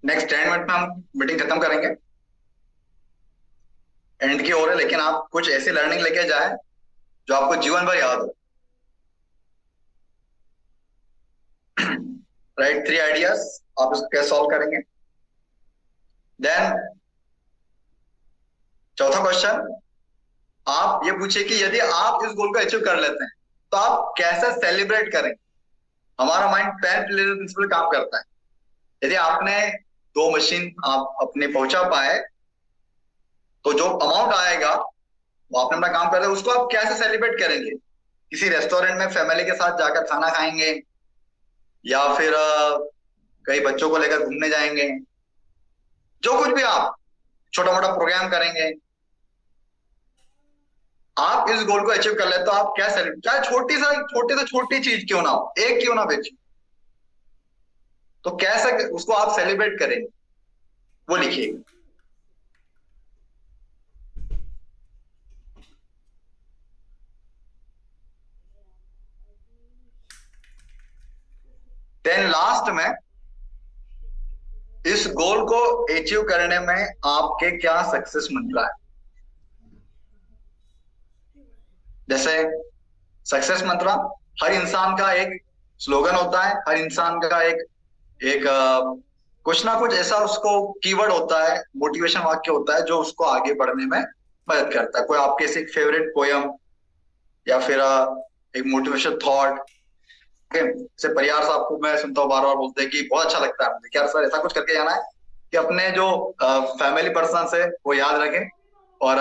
Speaker 2: नेक्स्ट 10 मिनट में हम मीटिंग खत्म करेंगे, एंड की ओर है, लेकिन आप कुछ ऐसी लर्निंग लेके जाए जो आपको जीवन भर याद हो। राइट, 3 आइडियाज, आप इसको कैसे सॉल्व करेंगे। देन चौथा क्वेश्चन, आप ये पूछिए कि यदि आप इस गोल को अचीव कर लेते हैं तो आप कैसे सेलिब्रेट करेंगे। हमारा माइंड 10 प्रिंसिपल काम करता है। यदि आपने 2 मशीन आप अपने पहुंचा पाए, तो जो अमाउंट आएगा वो आपने अपना काम कर दिया, उसको आप कैसे सेलिब्रेट करेंगे। किसी रेस्टोरेंट में फैमिली के साथ जाकर खाना खाएंगे, या फिर कई बच्चों को लेकर घूमने जाएंगे, जो कुछ भी आप छोटा मोटा प्रोग्राम करेंगे। आप इस गोल को अचीव कर ले तो आप क्या सेलिब्रेट, चाहे छोटी से छोटी चीज क्यों ना हो, एक क्यों ना बेचो, तो कैसे उसको आप सेलिब्रेट करेंगे वो लिखिए। देन लास्ट में, इस गोल को अचीव करने में आपके क्या सक्सेस मंत्र है। जैसे सक्सेस मंत्र हर इंसान का एक स्लोगन होता है, हर इंसान का एक एक कुछ ना कुछ ऐसा उसको कीवर्ड होता है, मोटिवेशन वाक्य होता है जो उसको आगे बढ़ने में मदद करता है। कोई आपके एक फेवरेट पोयम, या फिर एक मोटिवेशन थॉट। ओके, जैसे परियार साहब को मैं सुनता हूँ, बार बार बोलते हैं कि बहुत अच्छा लगता है मुझे, क्या सर ऐसा कुछ करके जाना है कि अपने जो फैमिली पर्सन है वो याद रखें, और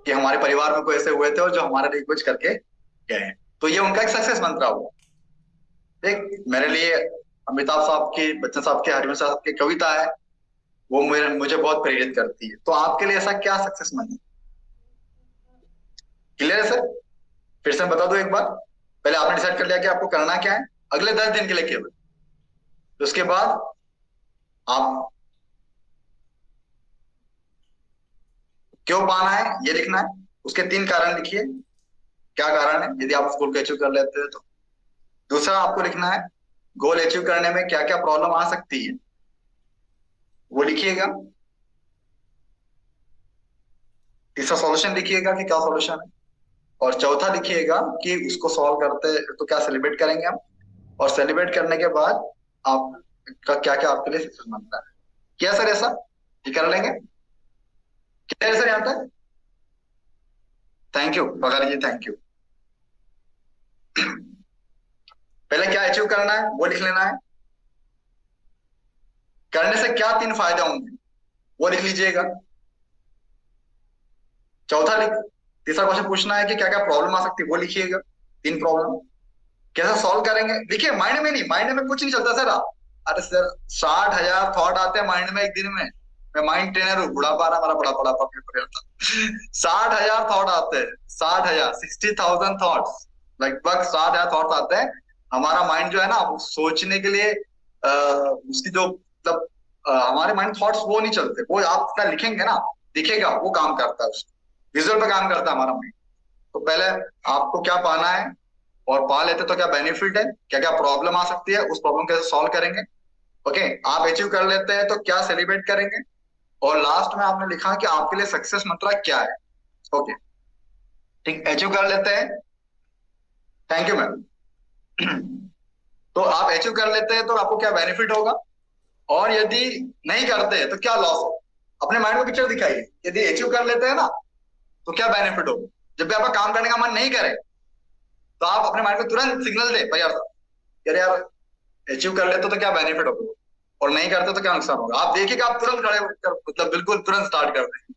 Speaker 2: कि हमारे परिवार में कोई ऐसे हुए थे और जो हमारे लिए कुछ करके गए हैं। तो ये उनका एक सक्सेस मंत्र हुआ। एक मेरे लिए अमिताभ साहब की, बच्चन साहब की, हरिवंश साहब की कविता है, वो मुझे बहुत प्रेरित करती है। तो आपके लिए ऐसा क्या सक्सेस मंत्र, क्लियर है सर। फिर से बता दो एक बार। पहले आपने डिसाइड कर लिया कि आपको करना क्या है अगले 10 दिन के लिए केवल, तो उसके बाद आप क्यों पाना है ये लिखना है, उसके 3 कारण लिखिए, क्या कारण है यदि आप उस गोल को अचीव कर लेते हैं तो। दूसरा आपको लिखना है गोल अचीव करने में क्या क्या प्रॉब्लम आ सकती है वो लिखिएगा। तीसरा सॉल्यूशन लिखिएगा कि क्या सॉल्यूशन है, और चौथा लिखिएगा कि उसको सॉल्व करते तो क्या सेलिब्रेट करेंगे हम, और सेलिब्रेट करने के बाद आपका क्या क्या आपके लिए सक्सेस बनता है। क्या सर ऐसा ये कर लेंगे? क्या है सर यहाँ तक? थैंक यू बघारी जी, थैंक यू। पहले क्या अचीव करना है वो लिख लेना है, करने से क्या 3 फायदे होंगे वो लिख लीजिएगा। चौथा लिख तीसरा क्वेश्चन पूछना है कि क्या क्या प्रॉब्लम आ सकती है वो लिखिएगा, 3 प्रॉब्लम कैसे सॉल्व करेंगे। देखिए माइंड में नहीं, माइंड में कुछ नहीं चलता सर। अरे सर 60,000 थॉट आते हैं माइंड में एक दिन में। मैं माइंड ट्रेनर हूँ, बुढ़ापा रहा, हमारा बड़ा बड़ा पेपर था। 60,000 थॉट आते हैं, 60,000 60,000 थॉट्स, लगभग 60,000 थॉट्स आते हैं। हमारा माइंड जो है ना वो सोचने के लिए उसकी जो मतलब हमारे माइंड थॉट्स वो नहीं चलते, वो आप इतना लिखेंगे ना दिखेगा, वो काम करता है, उसको विजुअल पे काम करता है हमारा माइंड। तो पहले आपको क्या पाना है, और पा लेते तो क्या बेनिफिट है, क्या क्या प्रॉब्लम आ सकती है, उस प्रॉब्लम कैसे सॉल्व करेंगे। ओके, आप अचीव कर लेते हैं तो क्या सेलिब्रेट करेंगे, और लास्ट में आपने लिखा कि आपके लिए सक्सेस मतलब क्या है। ओके ठीक, अचीव कर लेते हैं। Thank you ma'am. तो आप अचीव कर लेते हैं तो आपको क्या बेनिफिट होगा, और यदि नहीं करते तो क्या लॉस हो। अपने माइंड को पिक्चर दिखाइए, यदि अचीव कर लेते हैं ना तो क्या बेनिफिट होगा। जब भी आपका काम करने का मन नहीं करे तो आप अपने माइंड को तुरंत सिग्नल दे यार साहब, यार अचीव कर लेते तो क्या बेनिफिट होगा, और नहीं करते तो क्या नुकसान होगा। आप देखिएगा आप तुरंत खड़े होकर मतलब बिल्कुल तुरंत स्टार्ट कर देंगे।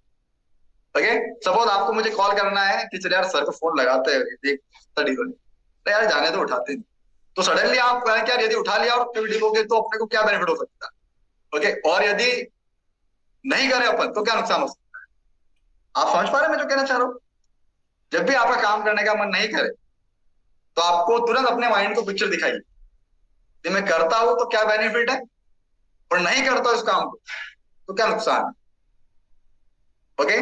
Speaker 2: ओके, सपोज आपको मुझे कॉल करना है कि चल यार सर को फोन लगाते हैं देख स्टडी को, तो यार जाने तो उठाते नहीं, तो सडनली आप कहें क्या यदि उठा लिया और एक्टिविटी हो गई तो अपने को क्या बेनिफिट हो सकता है। ओके, और यदि नहीं करे अपन तो क्या नुकसान हो सकता है। आप समझ पा रहे हैं मैं जो कहना चाह रहा हूँ। जब भी आपका काम करने का मन नहीं करे तो आपको तुरंत अपने माइंड को पिक्चर दिखाइए कि मैं करता हूं तो क्या बेनिफिट है, और नहीं करता उस काम को तो क्या नुकसान है। ओके,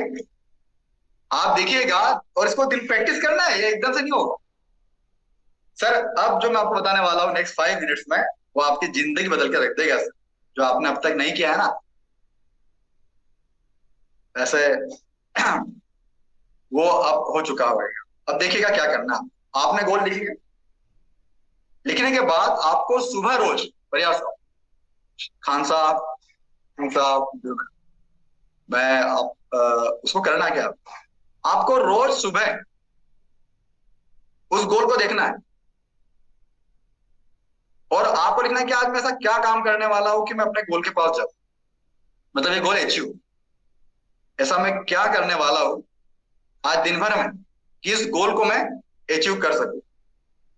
Speaker 2: आप देखिएगा, और इसको दिन प्रैक्टिस करना है, ये एकदम से नहीं होगा सर। अब जो मैं आपको बताने वाला हूँ नेक्स्ट 5 मिनट्स में, वो आपकी जिंदगी बदल के रख देगा सर। जो आपने अब तक नहीं किया है ना वैसे वो अब हो चुका होगा। अब देखिएगा क्या करना है। आपने गोल लिख लिया, लिखने के बाद आपको सुबह रोज प्रयास, खान साहब खान साहब मैं आप उसको करना क्या, आपको रोज सुबह उस गोल को देखना है, और आपको लिखना है कि आज मैं ऐसा क्या काम करने वाला हूं कि मैं अपने गोल के पास जाऊं, मतलब ये गोल अचीव, ऐसा मैं क्या करने वाला हूं आज दिन भर में कि इस गोल को मैं अचीव कर सकूं,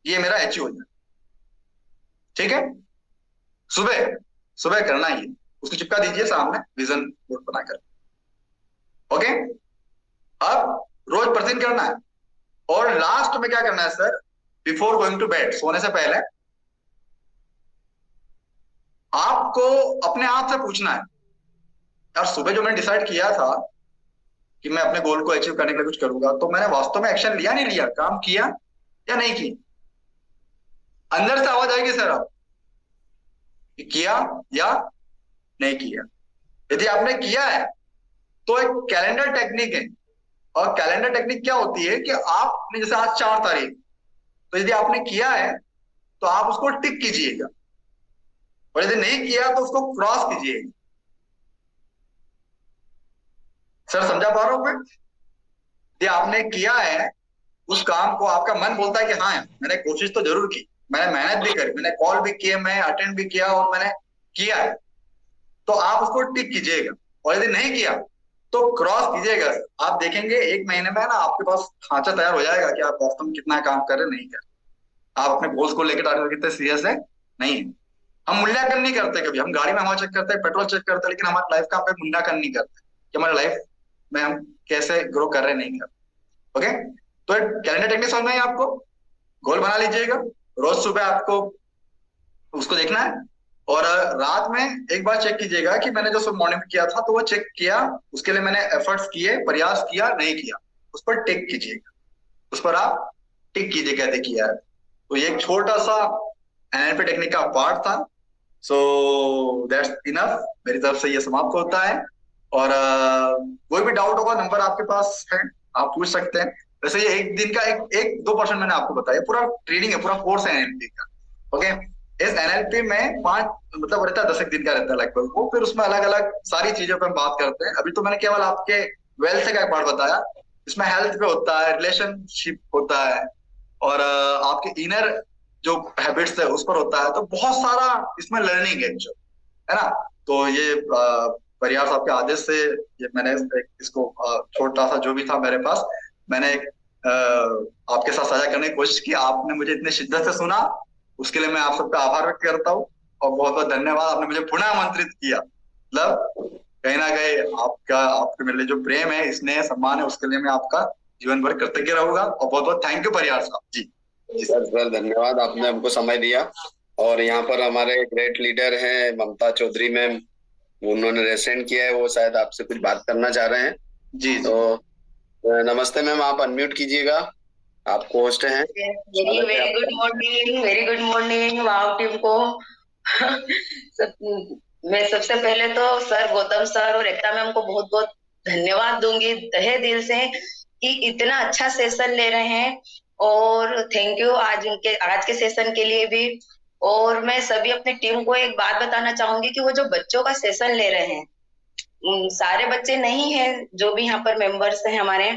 Speaker 2: ये मेरा अचीव हो जाए। ठीक है, सुबह सुबह करना ही है। उसको चिपका दीजिए सामने विजन बोर्ड बनाकर। ओके, अब रोज प्रतिदिन करना है, और लास्ट में क्या करना है sir, before going to bed, सोने से पहले आपको अपने आप से पूछना है यार सुबह जो मैंने डिसाइड किया था कि मैं अपने गोल को अचीव करने के लिए कुछ करूंगा, तो मैंने वास्तव में एक्शन लिया नहीं लिया, काम किया या नहीं किया। अंदर से आवाज आएगी सर आप किया या नहीं किया। यदि आपने किया है तो एक कैलेंडर टेक्निक है, और कैलेंडर टेक्निक क्या होती है कि आपने जैसे आज 4 तारीख, तो यदि आपने किया है तो आप उसको टिक कीजिएगा, और यदि नहीं किया तो उसको क्रॉस कीजिएगा। सर समझा पा रहा हूं मैं? यदि आपने किया है उस काम को, आपका मन बोलता है कि हाँ मैंने कोशिश तो जरूर की, मैंने मेहनत भी करी, मैंने कॉल भी किए, मैं अटेंड भी किया और मैंने किया है, तो आप उसको टिक कीजिएगा। और यदि नहीं किया तो क्रॉस कीजिएगा। आप देखेंगे 1 महीने में ना आपके पास ढांचा तैयार हो जाएगा कि आप वास्तव में कितना काम कर रहे नहीं कर रहे। आप अपने गोल्स को लेकर टारगेट कितने सीरियस है नहीं है। हम मूल्यांकन नहीं करते, कभी हम गाड़ी में हवा चेक करते हैं, पेट्रोल चेक करते हैं, लेकिन हमारी लाइफ का हम मूल्यांकन नहीं करते कि हमारी लाइफ में हम कैसे ग्रो कर रहे नहीं कर रहे। ओके, तो कैलेंडर टेक्निक समझ में आई आपको। गोल बना लीजिएगा, रोज सुबह आपको उसको देखना है, और रात में एक बार चेक कीजिएगा कि मैंने जो सब मॉर्निंग किया था तो वो चेक किया, उसके लिए मैंने एफर्ट्स किए, प्रयास किया नहीं किया, उस पर टिक कीजिएगा, उस पर आप टिक कीजिएगा। देखिए यार, तो ये एक छोटा सा एनएलपी टेक्निक का पार्ट था। सो दैट्स इनफ, मेरी तरफ से ये समाप्त होता है। और कोई भी डाउट होगा, नंबर आपके पास है, आप पूछ सकते हैं। वैसे ये एक दिन का एक 2% मैंने आपको बताया, पूरा ट्रेनिंग है, पूरा कोर्स है एनएलपी का। ओके, इस एनएलपी में 5 मतलब रहता है, 10 एक दिन का रहता है लगभग वो। फिर उसमें अलग अलग सारी चीजों पे हम बात करते हैं। अभी तो मैंने केवल आपके वेल्थ का एक पार्ट बताया, इसमें हेल्थ पे होता है, रिलेशनशिप होता है, और आपके इनर जो हैबिट्स है उस पर होता है। तो बहुत सारा इसमें लर्निंग है जो, है ना। तो ये परिहार साहब के आदेश से ये मैंने इसको छोटा सा जो भी था मेरे पास, मैंने आपके साथ साझा करने की कोशिश की। आपने मुझे इतने शिद्दत से सुना, उसके लिए मैं आप सबका आभार व्यक्त करता हूँ। और बहुत बहुत धन्यवाद, आपने मुझे पुनः आमंत्रित किया। मतलब कहीं ना कहीं आपका, आपके मेरे लिए जो प्रेम है, स्नेह सम्मान है, उसके लिए मैं आपका जीवन भर कृतज्ञ रहूंगा। और बहुत बहुत थैंक यू परिहार साहब जी।
Speaker 1: सर सर धन्यवाद, आपने हमको समय दिया। और यहाँ पर हमारे ग्रेट लीडर हैं ममता चौधरी मैम, उन्होंने रेसेंट किया है, वो शायद आपसे कुछ बात करना चाह रहे हैं।
Speaker 2: जी
Speaker 1: तो नमस्ते मैम, आप अनम्यूट कीजिएगा, आप होस्ट हैं।
Speaker 3: Very very good morning, very good morning wow team को। मैं सबसे पहले तो सर गौतम सर और एकता मैम को बहुत बहुत धन्यवाद दूंगी तहे दिल से कि इतना अच्छा सेशन ले रहे हैं। और थैंक यू आज के सेशन के लिए भी। और मैं सभी अपनी टीम को एक बात बताना चाहूंगी कि वो जो बच्चों का सेशन ले रहे हैं, सारे बच्चे नहीं हैं जो भी यहाँ पर मेंबर्स हैं हमारे,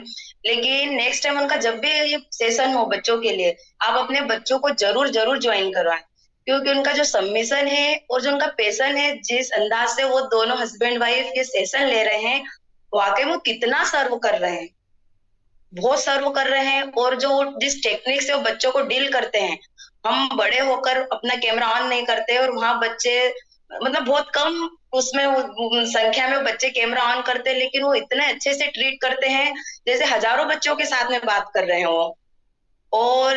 Speaker 3: लेकिन नेक्स्ट टाइम उनका जब भी ये सेशन हो बच्चों के लिए, आप अपने बच्चों को जरूर जरूर ज्वाइन करवाएं। क्योंकि उनका जो सबमिशन है और जो उनका पैशन है, जिस अंदाज से वो दोनों हस्बैंड वाइफ ये सेशन ले रहे हैं, वाकई वो कितना सर्व कर रहे हैं, बहुत सर्व कर रहे हैं। और जो जिस टेक्निक से वो बच्चों को डील करते हैं, हम बड़े होकर अपना कैमरा ऑन नहीं करते और वहां बच्चे मतलब बहुत कम उसमें संख्या में बच्चे कैमरा ऑन करते हैं, लेकिन वो इतने अच्छे से ट्रीट करते हैं जैसे हजारों बच्चों के साथ में बात कर रहे हो। और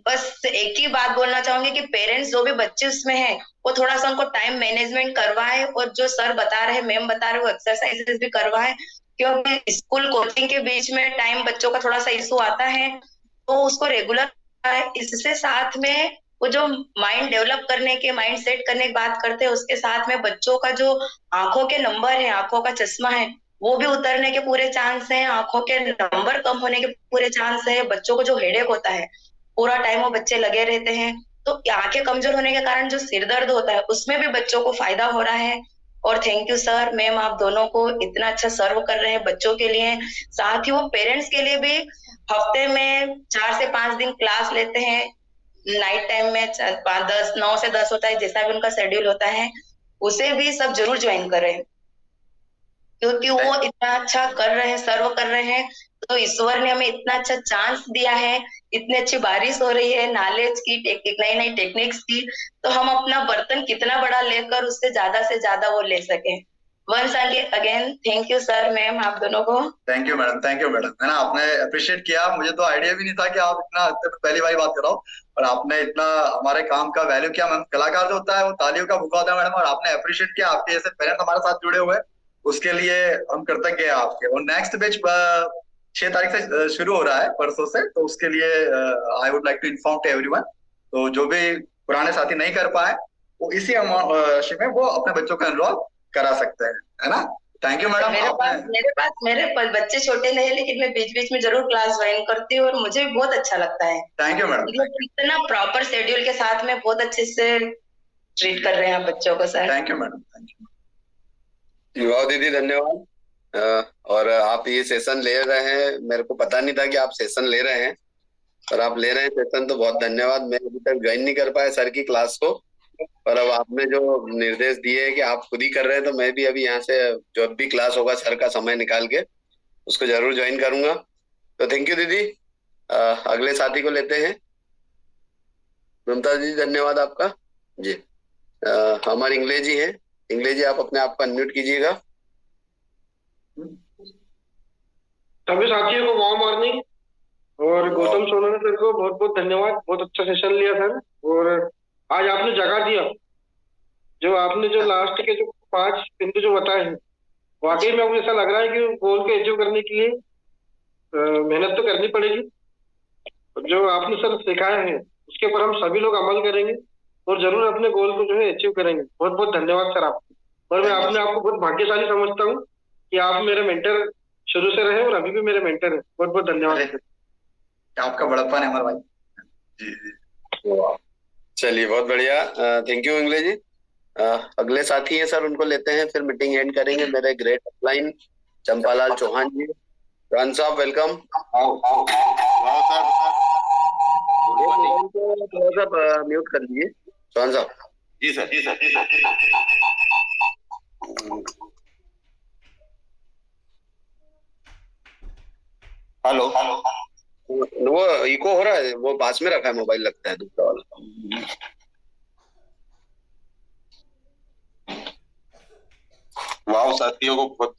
Speaker 3: बस एक ही बात बोलना चाहूंगी कि पेरेंट्स जो भी बच्चे उसमें हैं, वो थोड़ा सा उनको टाइम मैनेजमेंट करवाए, और जो सर बता रहे, मैम बता रहे, वो एक्सरसाइजेस भी करवाए। क्योंकि स्कूल कोचिंग के बीच में टाइम बच्चों का थोड़ा सा इशू आता है, तो उसको रेगुलर, इससे साथ में वो जो माइंड डेवलप करने के, माइंड सेट करने की बात करते हैं, उसके साथ में बच्चों का जो आंखों के नंबर है, आंखों का चश्मा है, वो भी उतरने के पूरे चांस है, आंखों के नंबर कम होने के पूरे चांस है। बच्चों को जो हेडेक होता है, पूरा टाइम वो बच्चे लगे रहते हैं, तो आंखें कमजोर होने के कारण जो सिर दर्द होता है, उसमें भी बच्चों को फायदा हो रहा है। और थैंक यू सर मैम, आप दोनों को इतना अच्छा सर्व कर रहे हैं बच्चों के लिए, साथ ही वो पेरेंट्स के लिए भी। हफ्ते में 4 से 5 दिन क्लास लेते हैं, नाइट टाइम में 9 से 10 होता है, जैसा भी उनका शेड्यूल होता है, उसे भी सब जरूर ज्वाइन करें। क्योंकि वो इतना अच्छा कर रहे हैं, सर्व कर रहे हैं, तो ईश्वर ने हमें इतना अच्छा चांस दिया है, इतनी अच्छी बारिश हो रही है नॉलेज की, नई नई टेक्निक्स की, तो हम अपना बर्तन कितना बड़ा लेकर उससे ज्यादा वो ले सके। Once again thank you sir ma'am, आप दोनों को।
Speaker 2: Thank you madam, thank you madam, है ना। आपने अप्रिशिएट किया, मुझे तो आइडिया भी नहीं था कि आप इतना, पहली बार बात कर रहा हूँ, और आपने इतना हमारे काम का वैल्यू किया। मैम, कलाकार जो होता है वो तालियों का भूखा होता है मैडम, और आपने अप्रिशिएट किया। आपके जैसे पेरेंट्स हमारे साथ जुड़े हुए, उसके लिए हम कृतज्ञ हैं आपके। और नेक्स्ट बैच 6 तारीख से शुरू हो रहा है, परसों से। तो उसके लिए I would like to inform to everyone, तो जो भी पुराने साथी नहीं कर पाए, वो इसी अमाउंट में वो अपने बच्चों को एनरोल करा सकते हैं, है ना। Thank you madam.
Speaker 3: मेरे पास बच्चे छोटे नहीं है, लेकिन मैं बीच बीच में जरूर क्लास ज्वाइन करती हूँ और मुझे भी बहुत अच्छा लगता है।
Speaker 2: थैंक यू मैडम,
Speaker 3: इतना प्रॉपर शेड्यूल के साथ में बहुत अच्छे से ट्रीट कर रहे हैं आप बच्चों को sir.
Speaker 2: Thank you madam, thank you.
Speaker 1: युवा दीदी धन्यवाद। और आप ये सेशन ले रहे हैं, मेरे को पता नहीं था कि आप सेशन ले रहे हैं, और आप ले रहे हैं सेशन, तो बहुत धन्यवाद। मैं अभी तक ज्वाइन नहीं कर पाया सर की क्लास को, और अब आपने जो निर्देश दिए हैं कि आप खुद ही कर रहे हैं, तो मैं भी अभी यहाँ से जब भी क्लास होगा सर का समय निकाल के उसको जरूर ज्वाइन करूंगा। तो थैंक यू दीदी। अगले साथी को लेते हैं। ममता जी धन्यवाद आपका जी। हमारी इंग्लिश है, इंग्लिश आप अपने आप को अनम्यूट कीजिएगा।
Speaker 4: सभी साथियों को वार्म मॉर्निंग, और गौतम सोनवने सर को बहुत बहुत धन्यवाद, बहुत अच्छा सेशन लिया सर। और आज आपने जगा दिया, जो आपने जो लास्ट के जो 5 बिंदु जो बताए हैं, वाकई में मुझे ऐसा लग रहा है कि गोल को अचीव करने के लिए मेहनत तो करनी पड़ेगी। जो आपने सर सिखाया है उसके ऊपर हम सभी लोग अमल करेंगे, और जरूर अपने गोल को जो है अचीव करेंगे। बहुत बहुत धन्यवाद सर आपको। और मैं अपने आपको बहुत भाग्यशाली समझता हूँ कि आप मेरे मेंटर शुरू से रहे और अभी भी मेरे मेंटर हैं। बहुत बहुत धन्यवाद
Speaker 2: अरे, आपका बड़प्पन है हमारे भाई। जी जी।
Speaker 1: वाह, चलिए बहुत बढ़िया, थैंक यू इंग्लिश जी। अगले साथी हैं सर, उनको लेते हैं, फिर मीटिंग एंड करेंगे। मेरे ग्रेट अपलाइन चंपालाल चौहान जी, चौहान साहब वेलकम।
Speaker 5: वाह सर, गुड मॉर्निंग।
Speaker 1: थोड़ा सा म्यूट कर दीजिए चौहान साहब।
Speaker 5: जी सर, जी सर, जी सर। हेलो,
Speaker 1: वो इको हो रहा है, वो पास में रखा है मोबाइल, लगता है दूसरा वाला।
Speaker 5: वाह साथियों को बहुत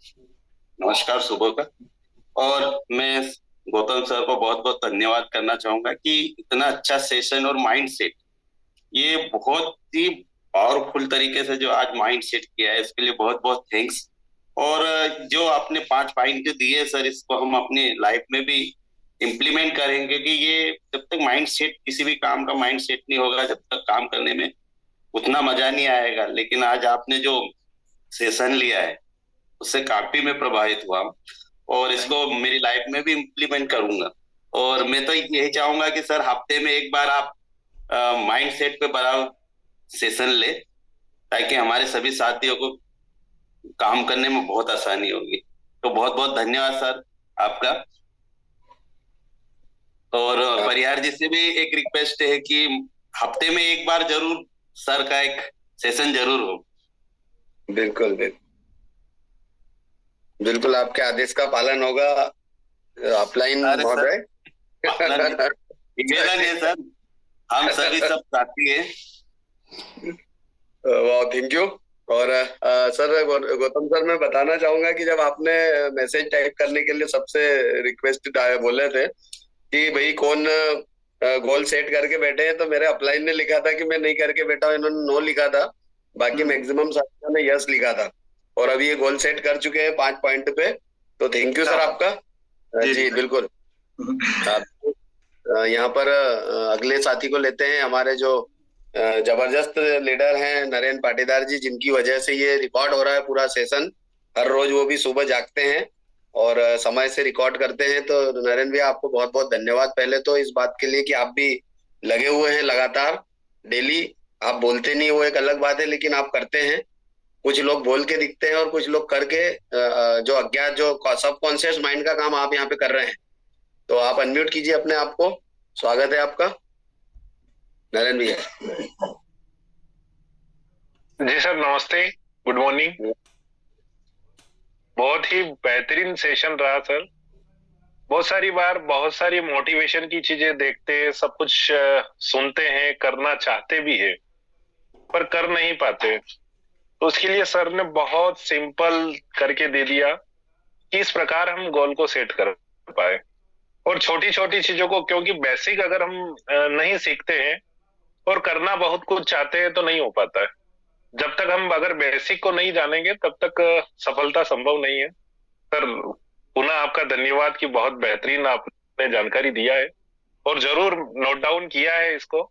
Speaker 5: नमस्कार सुबह का। और मैं गौतम सर को बहुत बहुत धन्यवाद करना चाहूंगा कि इतना अच्छा सेशन और माइंड सेट, ये बहुत ही पावरफुल तरीके से जो आज माइंड सेट किया है, इसके लिए बहुत बहुत थैंक्स। और जो आपने 5 पॉइंट दिए सर, इसको हम अपनी लाइफ में भी इम्प्लीमेंट करेंगे कि ये जब तक माइंड सेट, किसी भी काम का माइंड सेट नहीं होगा, जब तक काम करने में उतना मजा नहीं आएगा। लेकिन आज आपने जो सेशन लिया है उससे काफी मैं प्रभावित हुआ और इसको मेरी लाइफ में भी इम्प्लीमेंट करूंगा। और मैं तो यही चाहूंगा कि सर हफ्ते में एक बार आप माइंड सेट पे बड़ा सेशन ले, ताकि हमारे सभी साथियों को काम करने में बहुत आसानी होगी। तो बहुत बहुत धन्यवाद सर आपका। और परिहार जी से भी एक रिक्वेस्ट है कि हफ्ते में एक बार जरूर सर का एक सेशन जरूर हो।
Speaker 1: बिल्कुल बिल्कुल बिल्कुल, आपके आदेश का पालन होगा अपलाइन महोदय।
Speaker 5: निवेदन है सर, हम सभी सब साथी हैं।
Speaker 1: वाह, थैंक यू। और सर गौतम सर, मैं बताना चाहूंगा कि जब आपने मैसेज टाइप करने के लिए सबसे रिक्वेस्ट बोले थे कि भाई कौन गोल सेट करके बैठे हैं, तो मेरे अपलाइन ने लिखा था कि मैं नहीं करके बैठा हूं, इन्होंने नो लिखा था। बाकी मैक्सिमम साथियों ने यस लिखा था। और अभी ये गोल सेट कर चुके हैं 5 पॉइंट पे, तो थैंक यू सर आपका। जी बिल्कुल। यहाँ पर अगले साथी को लेते हैं, हमारे जो जबरदस्त लीडर हैं नरेंद्र पाटीदार जी, जिनकी वजह से ये रिकॉर्ड हो रहा है पूरा सेशन। हर रोज वो भी सुबह जागते हैं और समय से रिकॉर्ड करते हैं। तो नरेंद्र भैया, आपको बहुत बहुत धन्यवाद पहले तो इस बात के लिए कि आप भी लगे हुए हैं लगातार डेली। आप बोलते नहीं, वो एक अलग बात है, लेकिन आप करते हैं। कुछ लोग बोल के दिखते हैं और कुछ लोग करके जो अज्ञात, जो सबकॉन्शियस माइंड का काम आप यहाँ पे कर रहे हैं। तो आप अनम्यूट कीजिए अपने आप को। स्वागत है आपका नरेंद्र भैया।
Speaker 6: जी सर, नमस्ते, गुड मॉर्निंग। बहुत ही बेहतरीन सेशन रहा सर। बहुत सारी बार बहुत सारी मोटिवेशन की चीजें देखते हैं, सब कुछ सुनते हैं, करना चाहते भी है पर कर नहीं पाते। तो उसके लिए सर ने बहुत सिंपल करके दे दिया कि इस प्रकार हम गोल को सेट कर पाए। और छोटी छोटी चीजों को, क्योंकि बेसिक अगर हम नहीं सीखते हैं और करना बहुत कुछ चाहते हैं तो नहीं हो पाता है। जब तक हम अगर बेसिक को नहीं जानेंगे तब तक सफलता संभव नहीं है। सर पुनः आपका धन्यवाद कि बहुत बेहतरीन आपने जानकारी दिया है और जरूर नोट डाउन किया है इसको,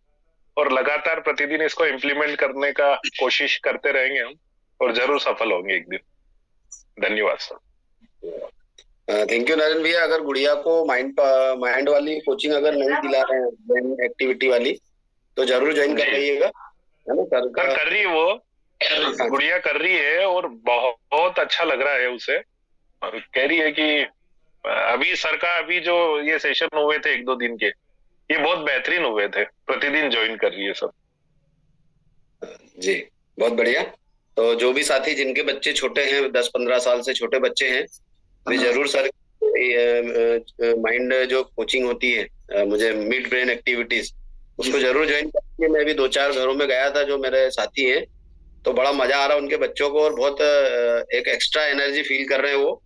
Speaker 6: और लगातार प्रतिदिन इसको इम्प्लीमेंट करने का कोशिश करते रहेंगे हम, और जरूर सफल होंगे एक दिन। धन्यवाद सर।
Speaker 1: थैंक यू नरेंद्र भैया। अगर गुड़िया को माइंड वाली कोचिंग अगर नहीं दिला रहे हैं, ब्रेन एक्टिविटी वाली, तो जरूर ज्वाइन करवाइएगा, है ना सर?
Speaker 6: कर रही है वो, गुड़िया कर रही है और बहुत अच्छा लग रहा है उसे। और कह रही है कि अभी सर का अभी जो ये सेशन हुए थे 1-2 दिन के, ये बहुत बेहतरीन हुए थे। प्रतिदिन ज्वाइन कर रही है सब।
Speaker 1: जी बहुत बढ़िया। तो जो भी साथी जिनके बच्चे छोटे हैं, 10-15 साल से छोटे बच्चे हैं, वे जरूर सर माइंड जो कोचिंग होती है, मुझे मिड ब्रेन एक्टिविटीज, उसको जरूर ज्वाइन करिए। मैं भी 2-4 घरों में गया था जो मेरे साथी हैं, तो बड़ा मजा आ रहा है उनके बच्चों को, और बहुत एक एक्स्ट्रा एनर्जी फील कर रहे हैं वो।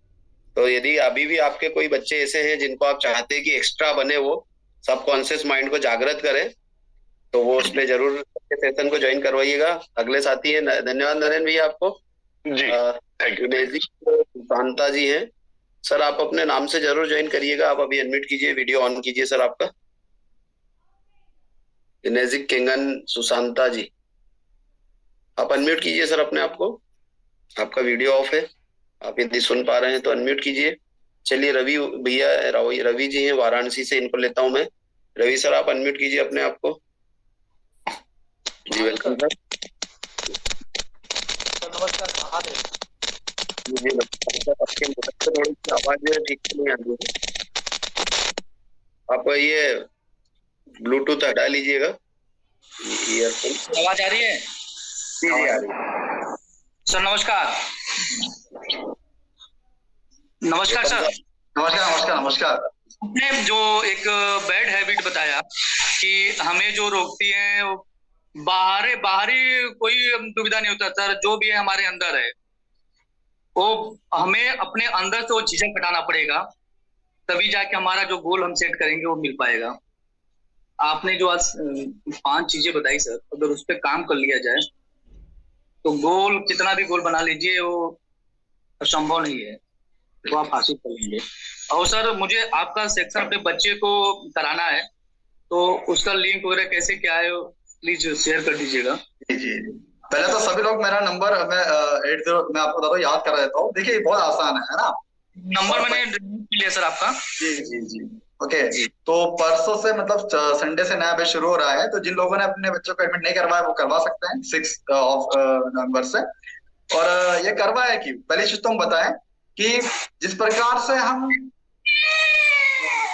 Speaker 1: तो यदि अभी भी आपके कोई बच्चे ऐसे हैं जिनको आप चाहते हैं कि एक्स्ट्रा बने, वो सबकॉन्शियस माइंड को जागृत करें, तो वो उसमें जरूर सेशन को ज्वाइन करवाइएगा। अगले साथी है, धन्यवाद नरेंद्र भैया आपको।
Speaker 6: जी थैंक यू।
Speaker 1: सुशांता जी हैं सर, आप अपने नाम से जरूर ज्वाइन करिएगा। आप अभी अनम्यूट कीजिए, वीडियो ऑन कीजिए सर आपका। नेजिक केंगन सुशांता जी, आप अनम्यूट कीजिए सर अपने आप को, आपका वीडियो ऑफ है, आप यदि सुन पा रहे हैं तो अनम्यूट कीजिए। चलिए रवि भैया, रवि जी हैं वाराणसी से, इनको लेता हूं मैं। रवि सर आप अनम्यूट कीजिए अपने आप को। जी वेलकम सर।
Speaker 7: नमस्कार, कहाँ थे?
Speaker 1: जी आपके मुख से थोड़ी सी आवाज जो है ठीक से नहीं आ रही है, आप ये ब्लूटूथ हटा लीजिएगा, ईयरफोन।
Speaker 7: आवाज आ रही है?
Speaker 1: जी जी आ रही है
Speaker 7: सर। नमस्कार। नमस्कार सर।
Speaker 2: नमस्कार नमस्कार नमस्कार।
Speaker 7: आपने जो एक बैड हैबिट बताया कि हमें जो रोकती है वो बाहरी कोई दुविधा नहीं होता सर, जो भी है हमारे अंदर है, वो हमें अपने अंदर से वो झिझक हटाना पड़ेगा, तभी जाके हमारा जो गोल हम सेट करेंगे वो मिल पाएगा। आपने जो आज 5 चीजें बताई सर, अगर उस पर काम कर लिया जाए तो गोल, कितना भी गोल बना लीजिए, वो असंभव नहीं है, वो आप हासिल कर लेंगे। और सर मुझे आपका सेक्शन अपने बच्चे को कराना है, तो उसका लिंक वगैरह कैसे क्या है प्लीज शेयर कर दीजिएगा।
Speaker 2: जी जी। पहले तो सभी लोग मेरा नंबर मैं 80 मैं आपको बता दो, याद करा देता हूँ। देखिए बहुत आसान है ना।
Speaker 7: नंबर मैंने लिया सर आपका।
Speaker 2: जी जी जी ओके। तो परसों से मतलब संडे से नया बैच शुरू हो रहा है, तो जिन लोगों ने अपने बच्चों को एडमिट नहीं करवाया वो करवा सकते हैं 6 ऑफ नवंबर से। और ये करवाया कि पहली चीज तो हम बताएं कि जिस प्रकार से हम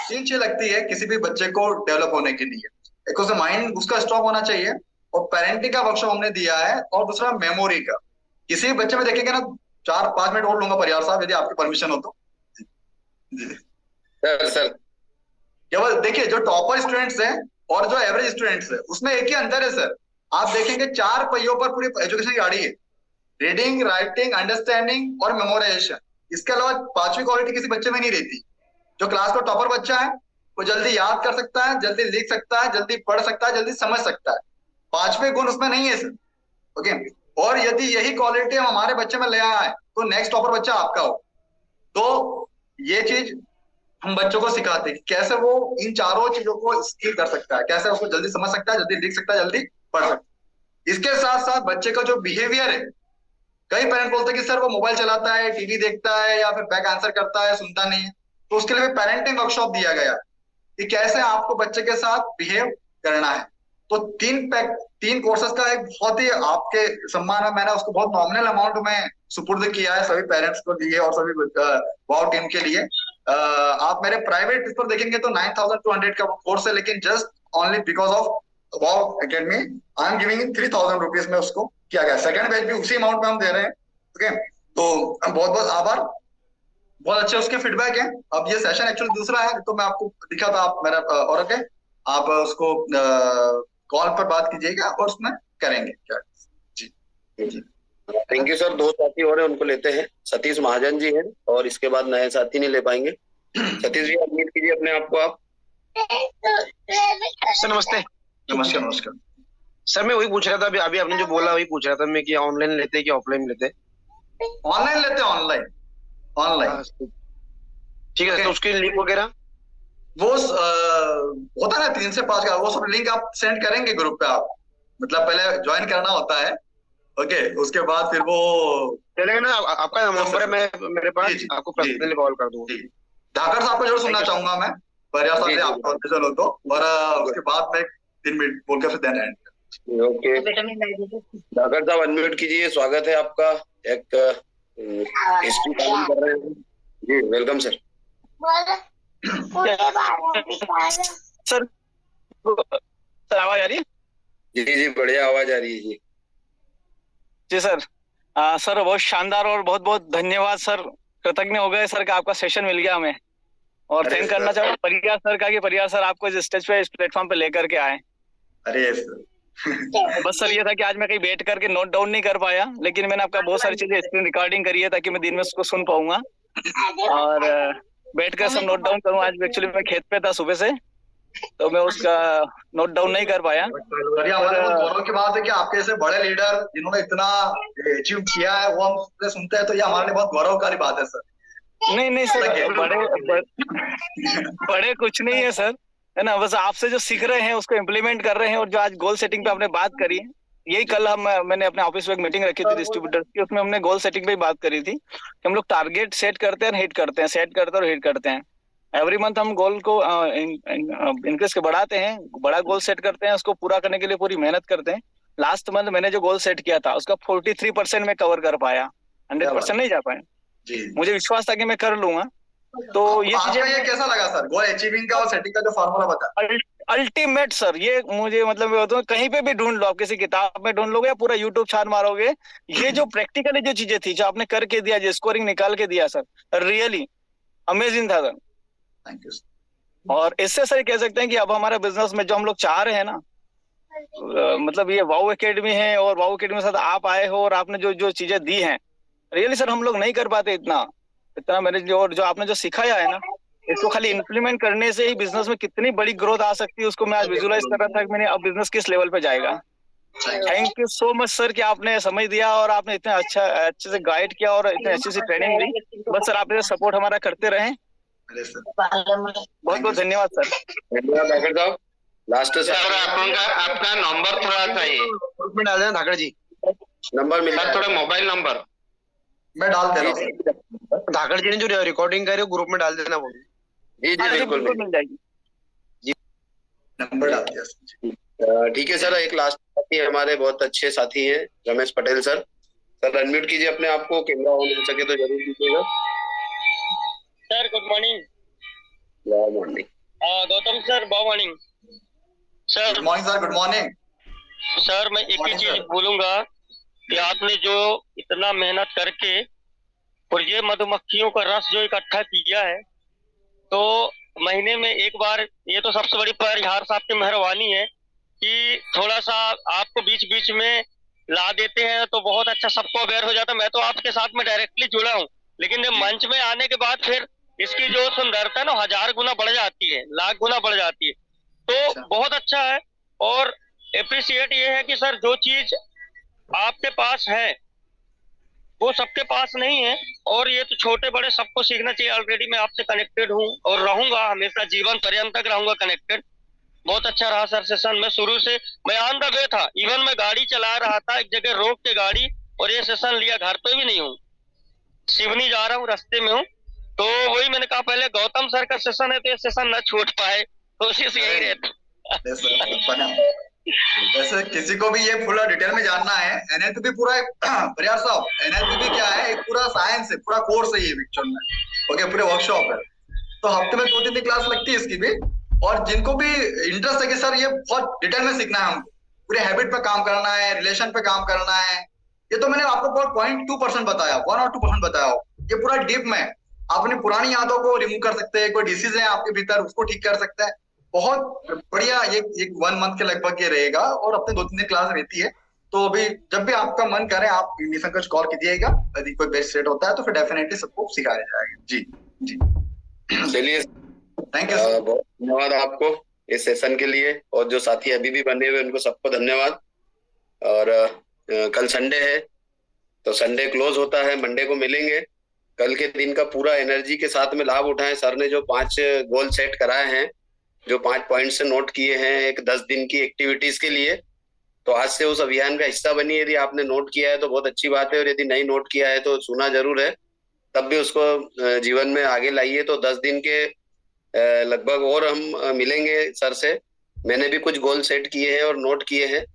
Speaker 2: चीज लगती है किसी भी बच्चे को डेवलप होने के लिए, एक उसे माइंड उसका स्ट्रांग होना चाहिए, और पेरेंटिंग का वर्कशॉप हमने दिया है, और दूसरा मेमोरी का। किसी भी बच्चे में देखेंगे ना, 4-5 मिनट और लूंगा परिवार साहब, यदि आपकी परमिशन हो तो।
Speaker 1: सर
Speaker 2: केवल देखिए, जो टॉपर स्टूडेंट्स हैं और जो एवरेज स्टूडेंट्स हैं उसमें एक ही अंतर है सर। आप देखेंगे 4 पहियों पर पूरी एजुकेशन की गाड़ी है, रीडिंग, राइटिंग, अंडरस्टैंडिंग और मेमोराइजेशन। इसके अलावा 5वीं क्वालिटी किसी बच्चे में नहीं रहती। जो क्लास का टॉपर बच्चा है वो जल्दी याद कर सकता है, जल्दी लिख सकता है, जल्दी पढ़ सकता है, जल्दी समझ सकता है। 5वें गुण उसमें नहीं है सर। ओके। और यदि यही क्वालिटी हम हमारे बच्चे में ले आए तो नेक्स्ट टॉपर बच्चा आपका हो। तो ये चीज हम बच्चों को सिखाते हैं कि कैसे वो इन चारों चीजों को स्किल कर सकता है, कैसे उसको जल्दी समझ सकता है, जल्दी लिख सकता है, जल्दी पढ़ सकता है। इसके साथ साथ बच्चे का जो बिहेवियर है, कई पेरेंट बोलते हैं कि सर वो मोबाइल चलाता है, टीवी देखता है, या फिर बैक आंसर करता है, सुनता नहीं है। तो उसके लिए पेरेंटिंग वर्कशॉप दिया गया कि कैसे आपको बच्चे के साथ बिहेव करना है। तो 3 कोर्सेज का एक बहुत ही आपके सम्मान में मैंने उसको बहुत नॉमिनल अमाउंट में सुपुर्द किया है सभी पेरेंट्स को लिए और सभी वाव टीम के लिए। आप मेरे प्राइवेट इस पर देखेंगे तो 9200 का कोर्स है, लेकिन just only because of wow academy I am giving 3000 rupees में उसको किया गया। सेकंड बैच भी उसी अमाउंट में हम दे रहे हैं। ओके। तो बहुत बहुत आभार, बहुत अच्छे उसके फीडबैक है। अब ये सेशन एक्चुअली दूसरा है, तो मैं आपको दिखा था, आप मेरा और ओके, आप उसको कॉल पर बात कीजिएगा और उसमें करेंगे क्या। जी जी
Speaker 1: थैंक यू सर। 2 साथी और हैं, उनको लेते हैं। सतीश महाजन जी हैं और इसके बाद नए साथी नहीं ले पाएंगे। सतीश जी अनम्यूट कीजिए अपने आप को आप।
Speaker 4: सर नमस्ते।
Speaker 2: नमस्कार नमस्कार।
Speaker 4: सर मैं वही पूछ रहा था, अभी आपने जो बोला वही पूछ रहा था मैं, कि ऑनलाइन लेते कि ऑफलाइन लेते?
Speaker 2: ऑनलाइन लेते, ऑनलाइन ऑनलाइन।
Speaker 4: ठीक है। तो उसकी लिंक वगैरह
Speaker 2: वो होता है ना 3 से 5 का, वो सब लिंक आप सेंड करेंगे ग्रुप पे। आप मतलब पहले ज्वाइन करना होता है। ओके। उसके बाद फिर वो
Speaker 4: चलेगा ना। आपका नंबर है मेरे पास, आपको पर्सनली कॉल कर दूंगा।
Speaker 2: धाकर साहब को जरूर सुनना चाहूंगा मैं, परिवार साहब से आपका ऑडिशन हो तो, और उसके बाद मैं 3 मिनट बोलकर फिर देना है।
Speaker 1: ओके धाकर साहब अनम्यूट कीजिए। स्वागत है आपका। एक हिस्ट्री काम कर रहे हैं जी, वेलकम सर।
Speaker 8: सर आवाज आ रही है?
Speaker 1: जी जी बढ़िया आवाज आ रही है जी।
Speaker 8: जी सर। सर बहुत शानदार और बहुत बहुत धन्यवाद सर। कृतज्ञ हो गए सर का आपका सेशन मिल गया हमें। और थैंक करना चाहूंगा परिवार सर का, कि परिवार सर आपको इस स्टेज पे, इस प्लेटफॉर्म पे लेकर के आए।
Speaker 2: अरे
Speaker 8: बस सर ये था कि आज मैं कहीं बैठ करके नोट डाउन नहीं कर पाया, लेकिन मैंने आपका बहुत सारी चीजें स्क्रीन रिकॉर्डिंग करी है ताकि मैं दिन में उसको सुन पाऊंगा और बैठकर सब नोट डाउन करूँ। आज एक्चुअली मैं खेत पे था सुबह से, तो मैं उसका नोट डाउन नहीं कर पाया।
Speaker 2: हमारे गौरव की बात है कि आपके जैसे बड़े लीडर जिन्होंने इतना अचीव किया है वो हम सुनते हैं, तो ये हमारे लिए बहुत गौरवकारी बात है सर।
Speaker 8: नहीं सर, बड़े कुछ नहीं है सर, है ना। बस आपसे जो सीख रहे हैं उसको इम्प्लीमेंट कर रहे हैं, और जो आज गोल सेटिंग पे आपने बात करी यही कल मैंने अपने ऑफिस में एक मीटिंग रखी थी डिस्ट्रीब्यूटर्स की, उसमें हमने गोल सेटिंग पे बात करी थी कि हम लोग टारगेट सेट करते हैं, हिट करते हैं, सेट करते हैं और हिट करते हैं। एवरी मंथ हम गोल को इंक्रीज के बढ़ाते हैं, बड़ा गोल सेट करते हैं, उसको पूरा करने के लिए पूरी मेहनत करते हैं। लास्ट मंथ मैंने जो गोल सेट किया था उसका 43% में कवर कर पाया, 100% नहीं जा पाए। मुझे विश्वास था कि मैं कर लूंगा। तो ये
Speaker 2: आपका ये कैसा लगा सर, गोल अचीविंग का और सेटिंग का जो फार्मूला बता?
Speaker 8: अल्टीमेट सर, ये मुझे मतलब कहीं पे भी ढूंढ लो, आप किसी किताब में ढूंढ लोगे या पूरा यूट्यूब छान मारोगे, ये जो प्रैक्टिकली जो चीजें थी, जो आपने करके दिया, जो स्कोरिंग निकाल के दिया सर, रियली अमेजिंग था सर।
Speaker 2: Thank you.
Speaker 8: और इससे सर कह सकते हैं कि अब हमारे बिजनेस में जो हम लोग चाह रहे हैं ना, मतलब ये वाओ एकेडमी है और वाओ एकेडमी के साथ आप आए हो और आपने जो जो चीजें दी हैं, रियली सर हम लोग नहीं कर पाते इतना मैंने जो आपने जो सिखाया है ना, इसको खाली इम्प्लीमेंट करने से ही बिजनेस में कितनी बड़ी ग्रोथ आ सकती है, उसको मैं आज विजुलाइज कर रहा था कि मैंने अब बिजनेस किस लेवल पे जाएगा। Thank you so much sir कि आपने समझ दिया और आपने इतना अच्छे से गाइड किया और इतनी अच्छी सी ट्रेनिंग दी। बस सर आप सपोर्ट हमारा करते रहें। बहुत बहुत धन्यवाद सर।
Speaker 1: धन्यवाद धाकड़ साहब। लास्ट
Speaker 6: सर आपका नंबर थोड़ा सा ये
Speaker 4: ग्रुप में डाल देना धाकड़ जी,
Speaker 1: नंबर मिला,
Speaker 6: सर थोड़ा मोबाइल नंबर
Speaker 2: मैं डाल दे रहा हूँ।
Speaker 4: धाकड़ जी ने जो रिकॉर्डिंग करी वो ग्रुप में डाल देना वो।
Speaker 1: जी बिल्कुल
Speaker 8: मिल जाएगी।
Speaker 2: नंबर डाल दिया।
Speaker 1: ठीक है सर। एक लास्ट साथी हमारे बहुत अच्छे साथी हैं, Ramesh Patel sir. Sir unmute कीजिए अपने आप को, कैमरा ऑन हो सके तो जरूर कीजिएगा।
Speaker 9: Sir good morning.
Speaker 1: Good morning
Speaker 9: Gautam sir, good morning sir.
Speaker 2: Good morning sir, good morning
Speaker 9: sir. मैं एक ही चीज बोलूंगा कि आपने जो इतना मेहनत करके और ये मधुमक्खियों का रस जो इकट्ठा किया है, तो महीने में एक बार, ये तो सबसे बड़ी परिहार साहब की मेहरबानी है कि थोड़ा सा आपको बीच बीच में ला देते हैं तो बहुत अच्छा सबको अवेयर हो जाता है। मैं तो आपके साथ में डायरेक्टली जुड़ा हूँ, लेकिन जब मंच में आने के बाद फिर इसकी जो सुंदरता है ना 1000 गुना बढ़ जाती है, लाख गुना बढ़ जाती है। तो बहुत अच्छा है। और एप्रिशिएट ये है कि सर जो चीज आपके पास है वो सबके पास नहीं है, और ये तो छोटे बड़े सबको सीखना चाहिए। ऑलरेडी मैं आपसे कनेक्टेड हूँ और रहूंगा, हमेशा जीवन पर्यंत तक रहूंगा कनेक्टेड। बहुत अच्छा रहा सर सेशन। मैं शुरू से मैं ऑन द वे था, इवन मैं गाड़ी चला रहा था, एक जगह रोक के गाड़ी और ये सेशन लिया। घर पे भी नहीं हूँ, सिवनी जा रहा हूँ, रास्ते में हूँ। तो वही मैंने कहा पहले गौतम सर का सेशन है तो ये सेशन न छूट पाए, कोशिश यही रहती।
Speaker 2: वैसे किसी को भी ये पूरा डिटेल में जानना है, एनएलपीपी पूरा परिहार साहब, एनएलपीपी क्या है, एक पूरा साइंस है, पूरा कोर्स है ये एक्चुअल में। ओके, पूरे वर्कशॉप है, तो हफ्ते में 2-3 क्लास लगती है इसकी भी। और जिनको भी इंटरेस्ट है कि सर ये बहुत डिटेल में सीखना है, हमको पूरे हैबिट पे काम करना है, रिलेशन पे काम करना है, ये तो मैंने आपको 0.2% बताया, 1 और 2% बताया। ये पूरा डीप में आप अपनी पुरानी यादों को रिमूव कर सकते हैं, कोई डिसीज है आपके भीतर उसको ठीक कर सकते हैं। बहुत बढ़िया। ये 1 मंथ के लगभग ये रहेगा और अपने 2-3 क्लास रहती है। तो अभी जब भी आपका मन करे आप निसंकोच कॉल कीजिएगा, यदि कोई बेस्ट सेट होता है तो फिर डेफिनेटली सबको सिखाया जाएगा। जी जी
Speaker 1: चलिए,
Speaker 2: थैंक यू।
Speaker 1: बहुत धन्यवाद आपको इस सेशन के लिए, और जो साथी अभी भी बने हुए उनको सबको धन्यवाद। और कल संडे है तो संडे क्लोज होता है, मंडे को मिलेंगे। कल के दिन का पूरा एनर्जी के साथ में लाभ उठाएं। सर ने जो 5 गोल सेट कराए हैं, जो 5 पॉइंट से नोट किए हैं एक 10 दिन की एक्टिविटीज के लिए, तो आज से उस अभियान का हिस्सा बनिए। यदि आपने नोट किया है तो बहुत अच्छी बात है, और यदि नहीं नोट किया है तो सुना जरूर है, तब भी उसको जीवन में आगे लाइए। तो 10 दिन के लगभग और हम मिलेंगे सर से। मैंने भी कुछ गोल सेट किए हैं और नोट किए हैं,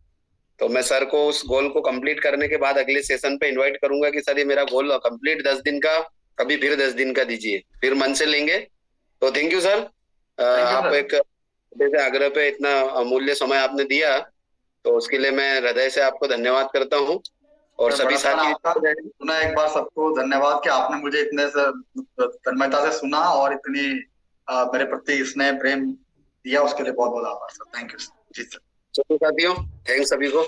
Speaker 1: तो मैं सर को उस गोल को कंप्लीट करने के बाद अगले सेशन पे इनवाइट करूंगा कि सर ये मेरा गोल कंप्लीट 10 दिन का, अभी फिर 10 दिन का दीजिए, फिर मन से लेंगे। तो थैंक यू सर। आप एक आग्रह पे इतना अमूल्य समय आपने दिया, तो उसके लिए मैं हृदय से आपको धन्यवाद करता हूँ। और सभी साथी
Speaker 2: सुना, एक बार सबको धन्यवाद कि आपने मुझे इतने तन्मयता से सुना और इतनी मेरे प्रति स्नेह प्रेम दिया, उसके लिए बहुत बहुत आभार sir. Thank you ji sir.
Speaker 1: चलो साथियों, थैंक्स सभी को।